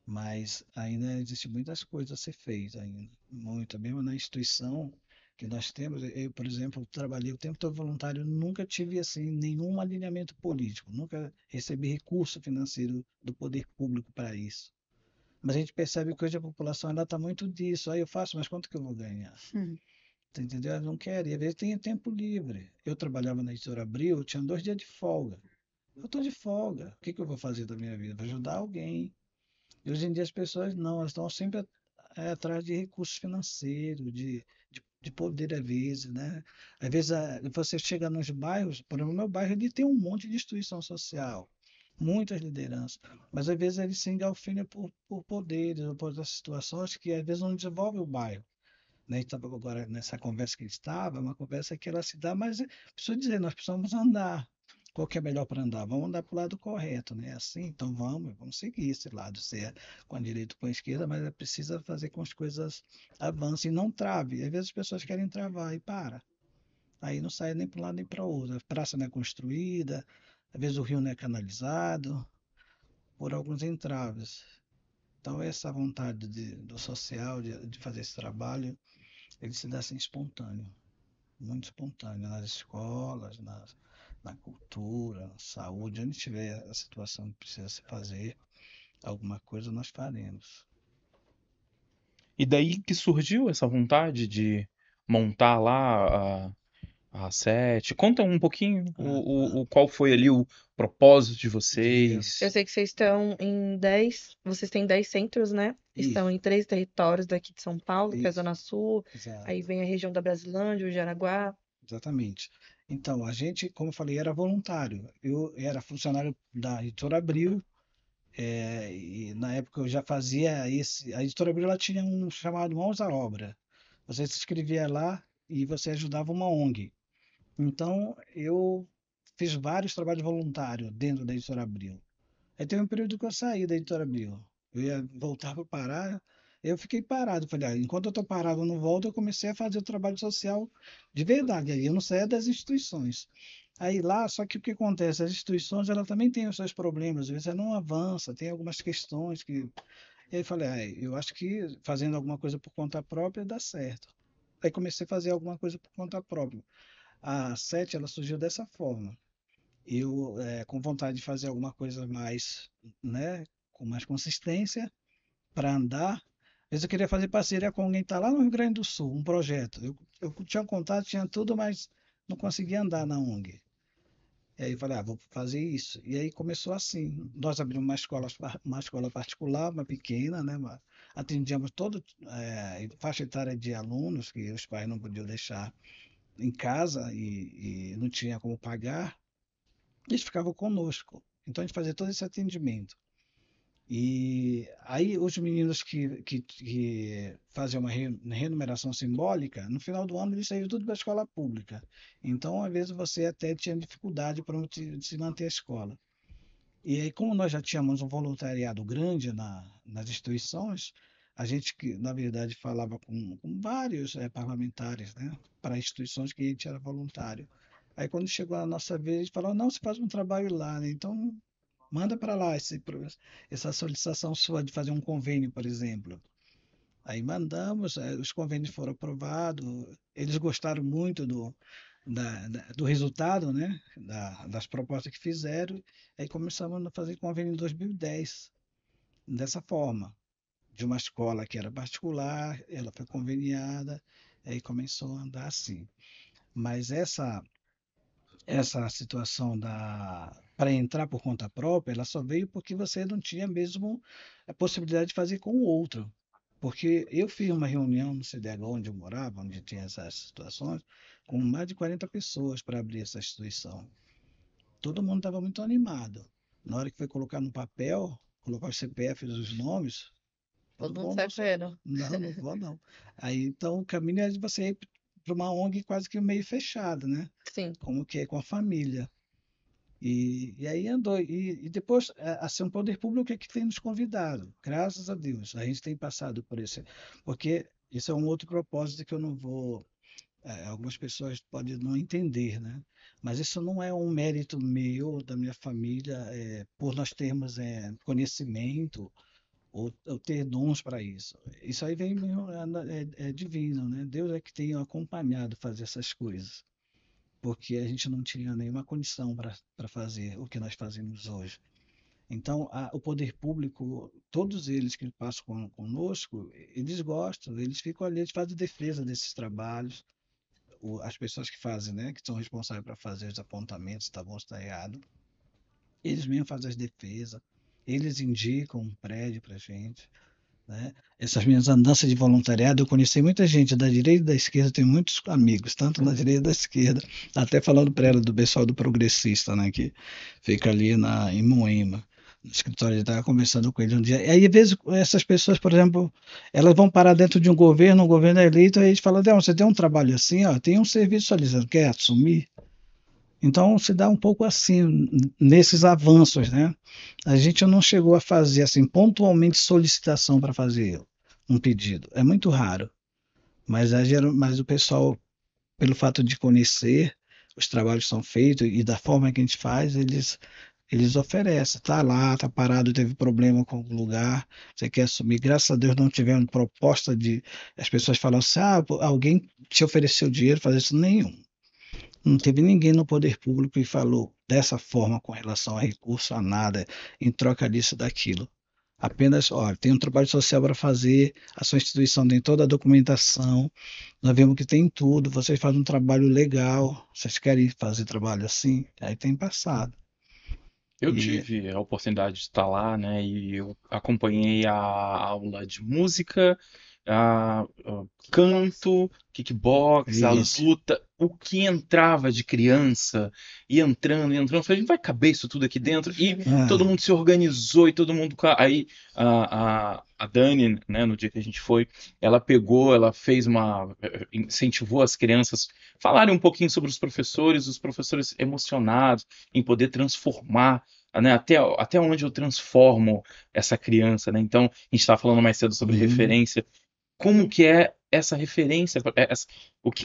Mas ainda existe muitas coisas a ser feita ainda, muita, mesmo na instituição que nós temos. Eu, por exemplo, trabalhei o tempo todo voluntário, nunca tive assim nenhum alinhamento político, nunca recebi recurso financeiro do poder público para isso. Mas a gente percebe que hoje a população ainda está muito disso. Aí eu faço, mas quanto que eu vou ganhar? Hum. Você entendeu? Elas não querem. E às vezes tem tempo livre. Eu trabalhava na editora Abril, eu tinha 2 dias de folga. Eu estou de folga. O que que eu vou fazer da minha vida? Vou ajudar alguém. E hoje em dia as pessoas não, elas estão sempre atrás de recursos financeiros, de poder às vezes, né? Às vezes você chega nos bairros, por exemplo, no meu bairro ele tem um monte de instituição social, muitas lideranças, mas às vezes eles se engalfinham por poderes ou por outras situações que às vezes não desenvolvem o bairro. Né? A gente estava agora nessa conversa que estava, uma conversa que ela se dá, mas preciso dizer, nós precisamos andar. Qual que é melhor para andar? Vamos andar para o lado correto, né? Assim, então vamos seguir esse lado, se é com a direita ou com a esquerda, mas precisa fazer com que as coisas avancem e não trave. Às vezes as pessoas querem travar e para. Aí não sai nem para um lado nem para o outro. A praça não é construída, às vezes o rio não é canalizado, por alguns entraves. Então essa vontade do social de fazer esse trabalho, ele se dá assim espontâneo, muito espontâneo, nas escolas, na cultura, na saúde, onde tiver a situação que precisa se fazer alguma coisa, nós faremos. E daí que surgiu essa vontade de montar lá a sete. Conta um pouquinho Ah, tá. qual foi ali o propósito de De, Eu vocês. sei que vocês estão em 10, vocês têm 10 centros, né? Estão isso, em 3 territórios daqui de São Paulo, que é a isso, Zona Sul, aí exato, vem a região da Brasilândia, o Jaraguá. exatamente. Então, a gente, como eu falei, era voluntário. Eu era funcionário da Editora Abril, e na época eu já fazia esse. A Editora Abril ela tinha um chamado Mãos à Obra. Você se inscrevia lá e você ajudava uma ONG. Então, eu fiz vários trabalhos voluntários dentro da Editora Abril. Aí teve um período que eu saí da Editora Abril. Eu ia voltar para Pará, eu fiquei parado. Falei, enquanto eu estou parado, eu não volto. Eu comecei a fazer o trabalho social de verdade. Aí eu não saía das instituições. Aí lá, só que o que acontece? As instituições, ela também tem os seus problemas. Às vezes ela não avança, tem algumas questões que... E aí eu falei, eu acho que fazendo alguma coisa por conta própria dá certo. Aí comecei a fazer alguma coisa por conta própria. a sete ela surgiu dessa forma. Eu, com vontade de fazer alguma coisa mais, né, com mais consistência, para andar. Às vezes eu queria fazer parceria com alguém que está lá no Rio Grande do Sul, um projeto. Eu tinha contato, tinha tudo, mas não conseguia andar na ONG. E aí eu falei, vou fazer isso. E aí começou assim. Nós abrimos uma escola particular, uma pequena, né? Atendíamos toda faixa etária de alunos que os pais não podiam deixar em casa e não tinha como pagar. Eles ficavam conosco. Então a gente fazia todo esse atendimento. E aí os meninos que faziam uma remuneração simbólica, no final do ano eles saíam tudo para a escola pública. Então, às vezes, você até tinha dificuldade para se manter a escola. E aí, como nós já tínhamos um voluntariado grande nas instituições, a gente, que na verdade, falava com vários parlamentares, né, para instituições que a gente era voluntário. Aí, quando chegou a nossa vez, eles falaram, não, você faz um trabalho lá, né? Então manda para lá essa solicitação sua de fazer um convênio, por exemplo. Aí mandamos, os convênios foram aprovados, eles gostaram muito do resultado, né? Das propostas que fizeram, aí começamos a fazer convênio em 2010, dessa forma, de uma escola que era particular, ela foi conveniada, aí começou a andar assim. Mas essa situação para entrar por conta própria, ela só veio porque você não tinha mesmo a possibilidade de fazer com o outro. Porque eu fiz uma reunião no CDH onde eu morava, onde tinha essas situações, com mais de 40 pessoas para abrir essa instituição. Todo mundo estava muito animado. Na hora que foi colocar no papel, colocar os CPFs, os nomes, Todo todo mundo mundo, sai correndo. não, não vou não. Aí então o caminho é de você ir para uma ONG quase que meio fechada, né? Sim. Como que é com a família. E aí andou. E depois, assim, o poder público é que tem nos convidado. Graças a Deus, a gente tem passado por isso. Porque isso é um outro propósito que eu não vou. Algumas pessoas podem não entender, né? Mas isso não é um mérito meu, da minha família, por nós termos conhecimento ou ter dons para isso. Isso aí vem mesmo, é divino, né? Deus é que tem acompanhado fazer essas coisas porque a gente não tinha nenhuma condição para fazer o que nós fazemos hoje. Então, o poder público, todos eles que passam conosco, eles gostam, eles ficam ali, eles fazem defesa desses trabalhos. As pessoas que fazem, né, que são responsáveis para fazer os apontamentos, está bom, está errado, eles mesmos fazem as defesas, eles indicam um prédio para a gente. Né? Essas minhas andanças de voluntariado, eu conheci muita gente da direita e da esquerda, tenho muitos amigos, tanto da direita e da esquerda, até falando para ela do pessoal do Progressista, né, que fica ali em Moema, no escritório, eu estava conversando com ele um dia. E aí, às vezes, essas pessoas, por exemplo, elas vão parar dentro de um governo, o governo é eleito, aí eles falam, você tem um trabalho assim, ó, tem um serviço ali, você quer assumir? Então se dá um pouco assim nesses avanços, né? A gente não chegou a fazer assim pontualmente solicitação para fazer um pedido, é muito raro. Mas o pessoal, pelo fato de conhecer os trabalhos que são feitos e da forma que a gente faz, eles oferecem. Tá lá, tá parado, teve problema com o lugar, você quer assumir. Graças a Deus não tivemos proposta de as pessoas falam assim, alguém te ofereceu dinheiro fazer isso nenhum. Não teve ninguém no poder público que falou dessa forma com relação a recurso, a nada, em troca disso, daquilo. Apenas, olha, tem um trabalho social para fazer, a sua instituição tem toda a documentação, nós vemos que tem tudo, vocês fazem um trabalho legal, vocês querem fazer trabalho assim? Aí tem passado. Eu E tive a oportunidade de estar lá, né? E eu acompanhei a aula de música, canto, kickbox, a isso. luta, o que entrava de criança, e entrando, e entrando. Eu falei, não vai caber isso tudo aqui dentro? E todo Ah, mundo se organizou e todo mundo. Aí a Dani, né, no dia que a gente foi, ela pegou, ela fez incentivou as crianças falarem um pouquinho sobre os professores emocionados em poder transformar, né, até onde eu transformo essa criança, né? Então, a gente estava falando mais cedo sobre uhum, referência. Como que é essa referência?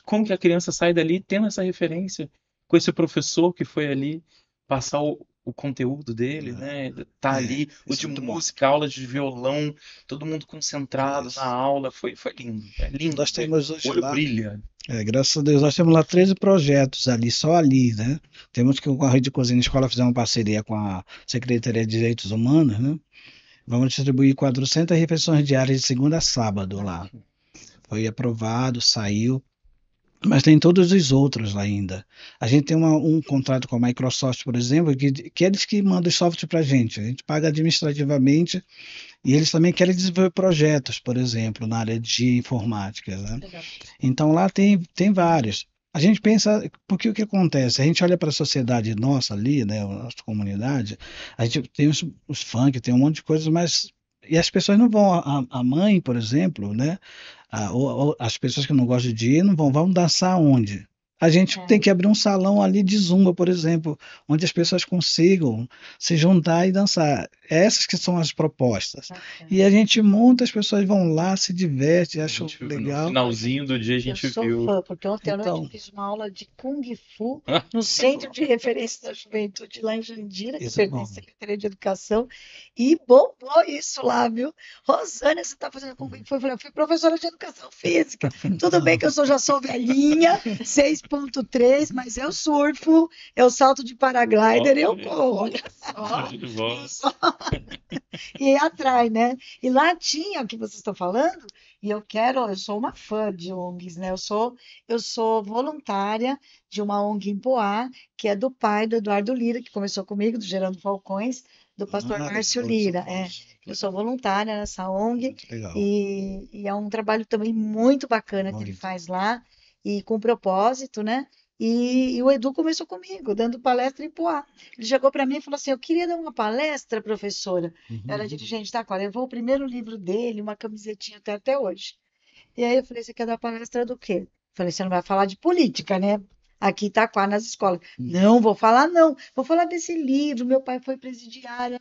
Como que a criança sai dali tendo essa referência com esse professor que foi ali passar o conteúdo dele, né? Tá ali, o isso de é muito bom. música, aula de violão, todo mundo concentrado Isso. na aula, foi lindo, é lindo Nós ver. temos O hoje olho lá, brilha. graças a Deus, nós temos lá 13 projetos ali, só ali, né? Temos que com a Rede Cozinha Escola fizer uma parceria com a Secretaria de Direitos Humanos, né? Vamos distribuir 400 refeições diárias de segunda a sábado lá. Foi aprovado, saiu. Mas tem todos os outros ainda. A gente tem um contrato com a Microsoft, por exemplo, que eles que mandam os software para a gente paga administrativamente e eles também querem desenvolver projetos, por exemplo, na área de informática, né? Legal. Então lá tem vários. A gente pensa, porque o que acontece? A gente olha para a sociedade nossa ali, né, a nossa comunidade, a gente tem os funk, tem um monte de coisas, mas e as pessoas não vão, a mãe, por exemplo, né? Ou as pessoas que não gostam de ir não vão dançar onde? A gente tem que abrir um salão ali de zumba, por exemplo, onde as pessoas consigam se juntar e dançar. Essas que são as propostas. E a gente monta, as pessoas vão lá, se divertem, A acham gente, no legal. finalzinho do dia a Eu gente sou viu. fã, porque ontem à noite eu Então, fiz uma aula de Kung Fu no Centro de Referência da Juventude, lá em Jandira, que isso é bom. pertence à Secretaria de Educação, e bombou isso lá, viu? Rosânia, você está fazendo Kung Fu? Eu falei, eu fui professora de Educação Física. Tudo bem que eu já sou velhinha, 6.3, mas eu surfo, eu salto de paraglider, eu Olha, corro, olha só. show de bola. E atrai, né? E lá tinha o que vocês estão falando, e eu sou uma fã de ONGs, né? Eu sou voluntária de uma ONG em Poá, que é do pai do Eduardo Lira, que começou comigo, do Gerando Falcões, do pastor Márcio Lira. Eu sou voluntária nessa ONG Muito legal. e é um trabalho também muito bacana que ele Muito. faz lá e com propósito, né? E o Edu começou comigo, dando palestra em Poá. Ele chegou para mim e falou assim: Eu queria dar uma palestra, professora. Eu era dirigente da Quadra. Levou o primeiro livro dele, uma camisetinha até hoje. E aí eu falei: Você quer dar palestra do quê? Eu falei: Você não vai falar de política, né? Aqui em Itaquá, nas escolas. Não, vou falar não. Vou falar desse livro. Meu pai foi presidiário.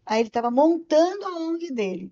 Aí ele estava montando a ONG dele.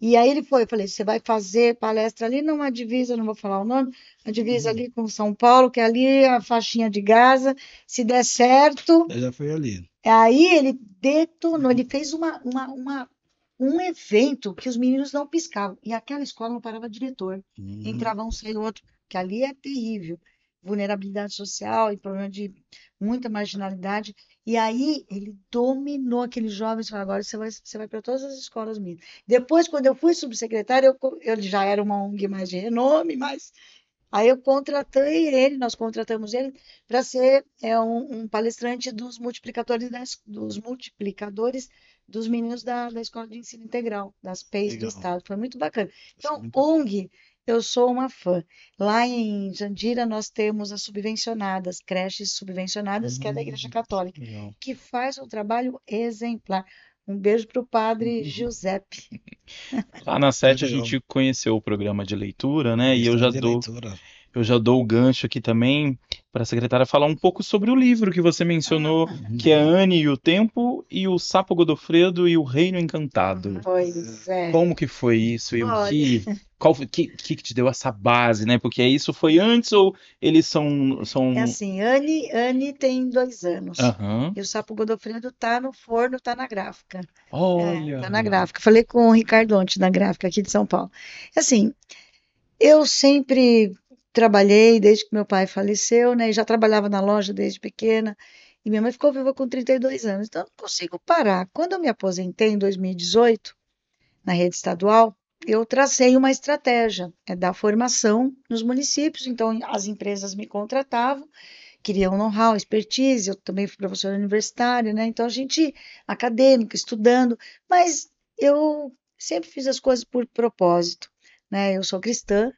E aí ele foi, eu falei, você vai fazer palestra ali numa divisa, não vou falar o nome, a divisa ali com São Paulo, que é ali a faixinha de Gaza, se der certo. Eu já fui ali. Aí ele detonou, ele fez um evento que os meninos não piscavam. E aquela escola não parava diretor. Entrava um, saía outro, que ali é terrível. Vulnerabilidade social e problema de muita marginalidade. E aí ele dominou aqueles jovens. Falou, agora você vai para todas as escolas minhas. Depois, quando eu fui subsecretária, eu já era uma ONG mais de renome, mas aí eu contratei ele, nós contratamos ele para ser um palestrante dos multiplicadores dos meninos da Escola de Ensino Integral, das PEIs do Legal. Estado. Foi muito bacana. Isso é Então, muito bom. ONG, eu sou uma fã. Lá em Jandira, nós temos as subvencionadas, creches subvencionadas, que é da Igreja Católica, Legal. que faz um trabalho exemplar. Um beijo para o padre Giuseppe. Lá na SET a Legal. gente conheceu o programa de leitura, né? E Isso, eu já de dou, leitura. eu já dou o gancho aqui também para a secretária falar um pouco sobre o livro que você mencionou, que é Anne e o Tempo e o Sapo Godofredo e o Reino Encantado. Pois é. Como que foi isso? E o Olha. que te deu essa base, né? Porque isso foi antes ou eles são... É assim, Anne tem 2 anos. Aham. E o Sapo Godofredo tá no forno, tá na gráfica. Olha. Tá na gráfica. Falei com o Ricardo ontem, da gráfica aqui de São Paulo. Assim, eu sempre trabalhei desde que meu pai faleceu, né? E já trabalhava na loja desde pequena. E minha mãe ficou viva com 32 anos. Então, eu não consigo parar. Quando eu me aposentei em 2018, na rede estadual, eu tracei uma estratégia, da formação nos municípios. Então, as empresas me contratavam, queriam know-how, expertise. Eu também fui professora universitária, né? Então, a gente, acadêmica, estudando, mas eu sempre fiz as coisas por propósito, né? Eu sou cristã,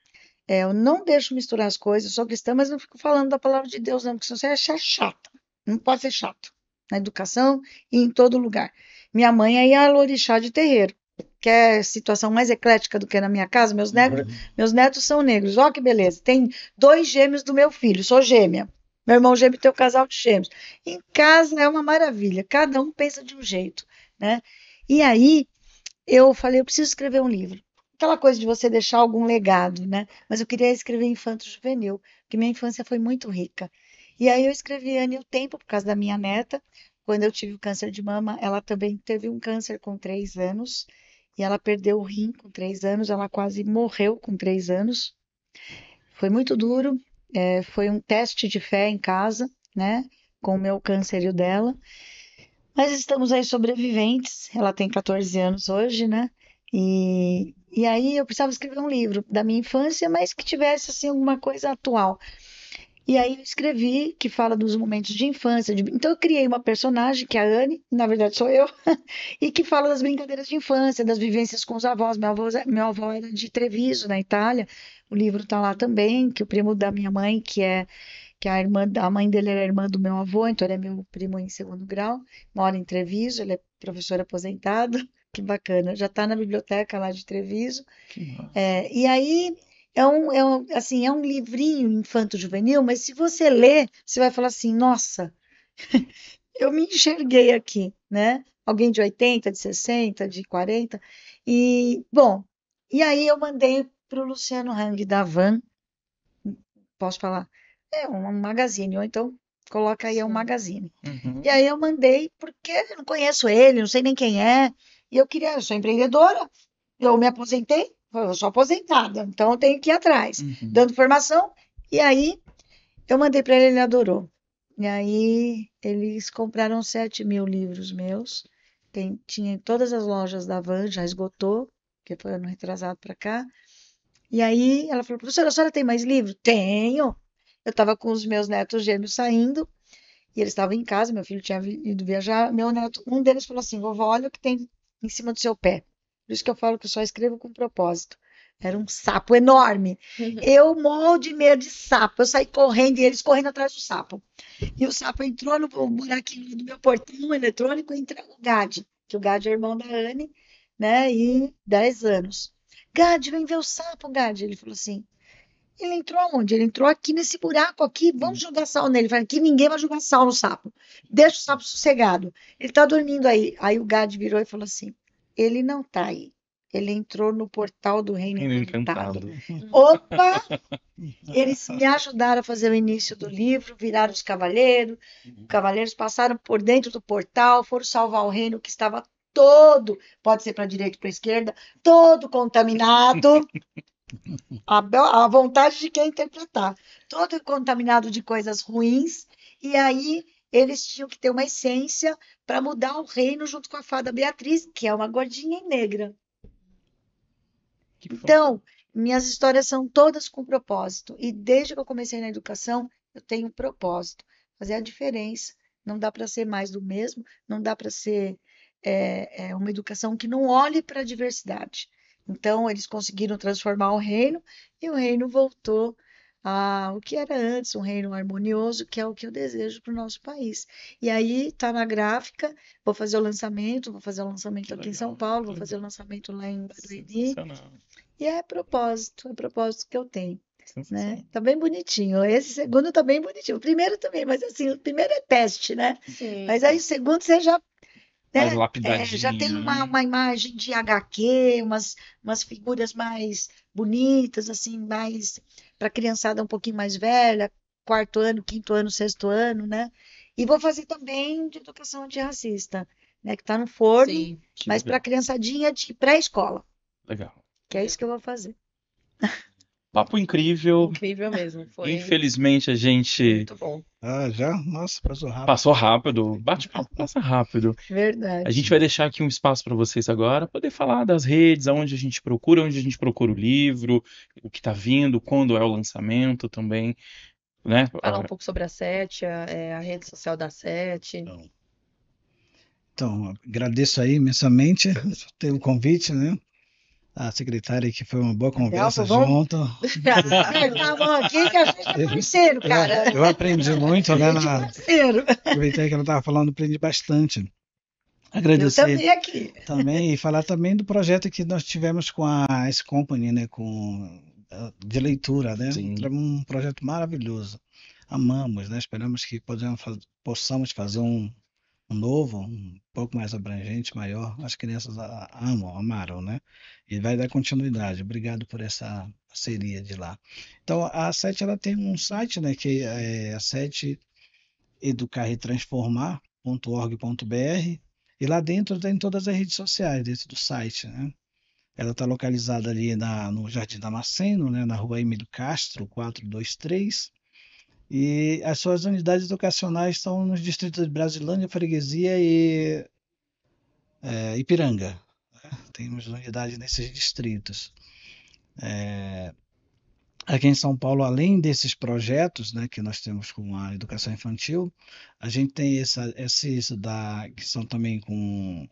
eu não deixo misturar as coisas, eu sou cristã, mas não fico falando da palavra de Deus, não, porque senão você acha chata. Não pode ser chato. Na educação e em todo lugar. Minha mãe aí é a orixá de terreiro. Quer situação mais eclética do que na minha casa? Meus netos são negros. Ó que beleza. Tem 2 gêmeos do meu filho. Sou gêmea. Meu irmão gêmeo tem um casal de gêmeos. Em casa é uma maravilha. Cada um pensa de um jeito, né? E aí eu falei, eu preciso escrever um livro. Aquela coisa de você deixar algum legado, né? Mas eu queria escrever infanto-juvenil, porque minha infância foi muito rica. E aí eu escrevi Anne e o Tempo, por causa da minha neta, quando eu tive o câncer de mama, ela também teve um câncer com 3 anos, e ela perdeu o rim com 3 anos, ela quase morreu com 3 anos. Foi muito duro, foi um teste de fé em casa, né? Com o meu câncer e o dela. Mas estamos aí sobreviventes. Ela tem 14 anos hoje, né? E aí eu precisava escrever um livro da minha infância, mas que tivesse assim alguma coisa atual. E aí eu escrevi que fala dos momentos de infância. Então eu criei uma personagem, que é a Anne, na verdade sou eu, e que fala das brincadeiras de infância, das vivências com os avós. Meu avô era de Treviso, na Itália. O livro está lá também, que o primo da minha mãe, que a mãe dele era irmã do meu avô, então ele é meu primo em segundo grau, mora em Treviso, ele é professor aposentado, que bacana, já está na biblioteca lá de Treviso. Que massa. E aí assim, é um livrinho infanto-juvenil, mas se você ler, você vai falar assim, nossa, eu me enxerguei aqui, né? Alguém de 80, de 60, de 40. Bom, e aí eu mandei para o Luciano Hang da Van, posso falar? É um magazine, ou então coloca aí, é um Sim. magazine. Uhum. E aí eu mandei, porque eu não conheço ele, não sei nem quem é, e eu sou empreendedora, eu me aposentei, eu sou aposentada, então eu tenho que ir atrás, Uhum. dando formação, e aí eu mandei para ele adorou. E aí eles compraram 7.000 livros meus, tinha em todas as lojas da Van, já esgotou, que foi ano retrasado para cá. E aí ela falou, professora, a senhora tem mais livro? Tenho. Eu estava com os meus netos gêmeos saindo, e eles estavam em casa, meu filho tinha ido viajar. Meu neto, um deles falou assim: vovó, olha o que tem em cima do seu pé. Por isso que eu falo que eu só escrevo com propósito. Era um sapo enorme. Eu morro de medo de sapo. Eu saí correndo e eles correndo atrás do sapo. E o sapo entrou no buraquinho do meu portão eletrônico e entrou o Gad, que o Gad é irmão da Anne, né? E 10 anos. Gad, vem ver o sapo, Gad. Ele falou assim: ele entrou aonde? Ele entrou aqui nesse buraco aqui. Vamos jogar sal nele. Falei, aqui ninguém vai jogar sal no sapo. Deixa o sapo sossegado. Ele tá dormindo aí. Aí o Gad virou e falou assim: ele não tá aí. Ele entrou no portal do Reino Reino Encantado. Encantado. Opa! Eles me ajudaram a fazer o início do livro, viraram os cavaleiros. Os cavaleiros passaram por dentro do portal, foram salvar o reino que estava todo, pode ser para a direita ou para a esquerda, todo contaminado. A vontade de quem interpretar. Todo contaminado de coisas ruins, e aí eles tinham que ter uma essência para mudar o reino junto com a fada Beatriz, que é uma gordinha e negra. Que fofo. Então, minhas histórias são todas com propósito, e desde que eu comecei na educação, eu tenho um propósito, fazer a diferença. Não dá para ser mais do mesmo, não dá para ser uma educação que não olhe para a diversidade. Então, eles conseguiram transformar o reino e o reino voltou ao que era antes, um reino harmonioso, que é o que eu desejo para o nosso país. E aí está na gráfica, vou fazer o lançamento Que aqui em legal. São Paulo, vou fazer o lançamento lá em Barueri, Sensacional. e é propósito que eu tenho, né? Sensacional. Tá bem bonitinho. Esse segundo tá bem bonitinho. O primeiro também, mas assim, o primeiro é teste, né? Sim. Mas aí o segundo você já Mais né? Já tem lapidadinho, né? uma imagem de HQ, umas figuras mais bonitas, assim, mais para criançada um pouquinho mais velha, quarto ano, quinto ano, sexto ano, né? E vou fazer também de educação antirracista, né? Que está no forno, Sim. Que mas para legal. criançadinha de pré-escola, Legal. que é isso que eu vou fazer. Papo incrível. Incrível mesmo. Foi Infelizmente a gente muito bom. Ah, já? Nossa, passou rápido. passou rápido. Bate-papo passa rápido. A Verdade. gente vai deixar aqui um espaço para vocês agora poder falar das redes, onde a gente procura o livro, o que está vindo, quando é o lançamento também, né? Falar um pouco sobre a Sete, a rede social da Sete. Então, agradeço aí imensamente o convite, né? A secretária que foi uma boa conversa vamos- junto. Apertar a mão aqui que a gente é parceiro, cara. Eu aprendi muito, né? Parceiro. Aproveitei que ela estava falando, aprendi bastante. Eu Agradecer também aqui. também e falar também do projeto que nós tivemos com a Ice Company, né? De leitura, né? Sim. Um projeto maravilhoso. Amamos, né? Esperamos que possamos fazer um novo, um pouco mais abrangente, maior. As crianças amaram, né? E vai dar continuidade. Obrigado por essa parceria de lá. Então, a SET ela tem um site, né? Que é a SET Educar e Transformar. e lá dentro tem todas as redes sociais, dentro do site, né? Ela está localizada ali no Jardim Damasceno, né, na rua Emílio Castro, 423. E as suas unidades educacionais estão nos distritos de Brasilândia, Freguesia e Ipiranga. Né? Temos unidades nesses distritos. Aqui em São Paulo, além desses projetos, né, que nós temos com a educação infantil, a gente tem esses que são também com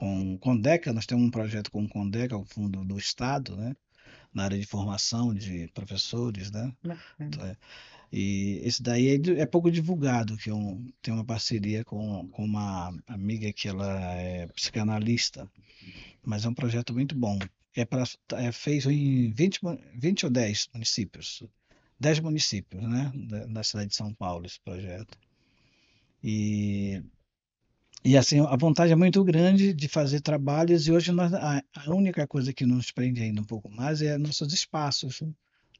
o Condeca. Nós temos um projeto com o Condeca, o Fundo do Estado, né, na área de formação de professores, né? Bacana. E esse daí é pouco divulgado, que tem uma parceria com uma amiga que ela é psicanalista, mas é um projeto muito bom. É feito em 20 ou 10 municípios. 10 municípios, né, da cidade de São Paulo, esse projeto. E assim, a vontade é muito grande de fazer trabalhos, e hoje a única coisa que nos prende ainda um pouco mais é nossos espaços,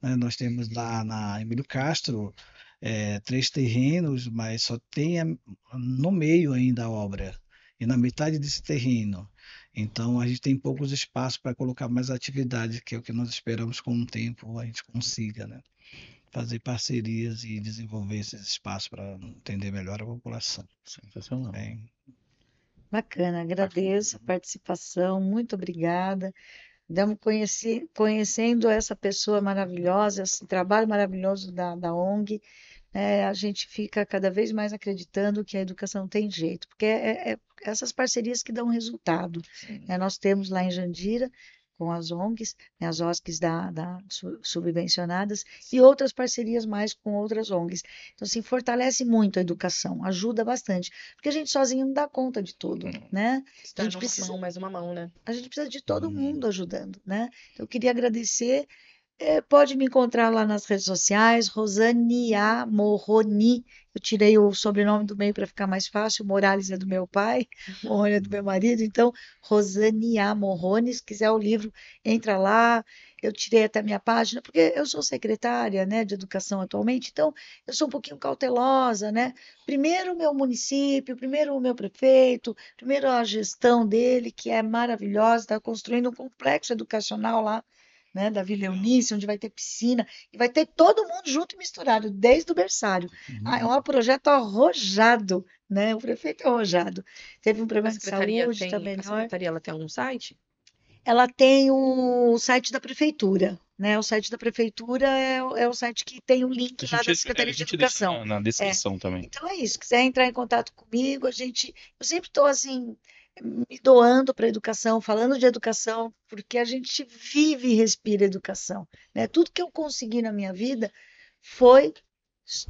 né? Nós temos lá na Emílio Castro 3 terrenos, mas só tem no meio ainda a obra, e na metade desse terreno. Então a gente tem poucos espaços para colocar mais atividade, que é o que nós esperamos com o tempo a gente consiga, né? Fazer parcerias e desenvolver esses espaços para atender melhor a população. Sensacional. Bacana, agradeço a participação, muito obrigada. Estamos conhecendo essa pessoa maravilhosa, esse trabalho maravilhoso da ONG. A gente fica cada vez mais acreditando que a educação tem jeito, porque é essas parcerias que dão resultado. Nós temos lá em Jandira, com as ONGs, né, as OSCs subvencionadas, e outras parcerias mais com outras ONGs. Então, assim, fortalece muito a educação, ajuda bastante, porque a gente sozinho não dá conta de tudo, né? Está numa mão, mais uma mão, né? A gente precisa de todo mundo ajudando, né? Então, eu queria agradecer. Pode me encontrar lá nas redes sociais, Rosania Morroni. Eu tirei o sobrenome do meio para ficar mais fácil. Morales é do meu pai, Morroni é do meu marido. Então, Rosania Morroni. Se quiser o livro, entra lá. Eu tirei até a minha página, porque eu sou secretária, né, de educação atualmente, então eu sou um pouquinho cautelosa, né? Primeiro o meu município, primeiro o meu prefeito, primeiro a gestão dele, que é maravilhosa, está construindo um complexo educacional lá, né, da Vila Eunice, onde vai ter piscina, e vai ter todo mundo junto e misturado, desde o berçário. É um projeto arrojado, né? O prefeito é arrojado. Teve um problema de saúde, está A melhor. secretaria ela tem um site? Ela tem o site da prefeitura, né? O site da prefeitura é o site que tem o link lá da Secretaria de Educação. Deixa na descrição também. Então é isso. Se quiser entrar em contato comigo, eu sempre estou assim me doando para a educação, falando de educação, porque a gente vive e respira educação, né? Tudo que eu consegui na minha vida foi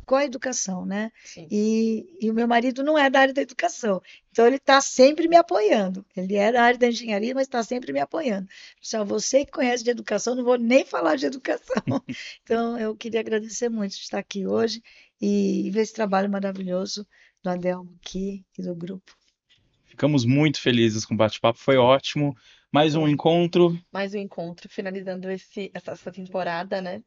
com a educação, né? Sim. E o meu marido não é da área da educação, então ele está sempre me apoiando. Ele é da área da engenharia, mas está sempre me apoiando. Só você que conhece de educação, não vou nem falar de educação. Então eu queria agradecer muito de estar aqui hoje e ver esse trabalho maravilhoso do Adelmo aqui e do grupo. Ficamos muito felizes com o bate-papo, foi ótimo. Mais um encontro. Mais um encontro, finalizando essa temporada, né?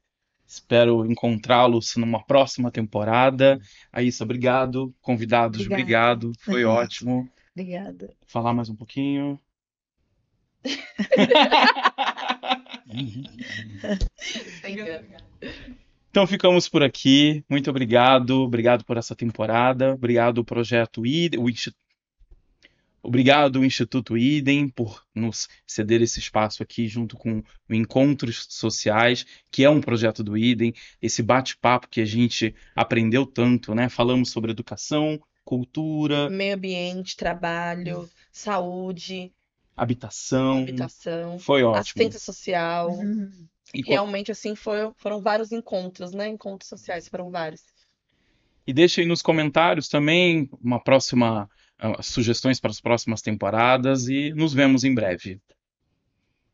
Espero encontrá-los numa próxima temporada. Aissa, obrigado. Convidados, obrigado. Foi ótimo. Obrigada. Falar mais um pouquinho. Então ficamos por aqui. Muito obrigado. Obrigado por essa temporada. Obrigado ao Projeto IDEM, Obrigado, Instituto IDEM, por nos ceder esse espaço aqui junto com o Encontros Sociais, que é um projeto do IDEM, esse bate-papo que a gente aprendeu tanto, né? Falamos sobre educação, cultura, meio ambiente, trabalho, saúde, habitação. Foi ótimo. Assistência social. Realmente, assim, foram vários encontros, né? Encontros sociais, foram vários. E deixa aí nos comentários também sugestões para as próximas temporadas e nos vemos em breve.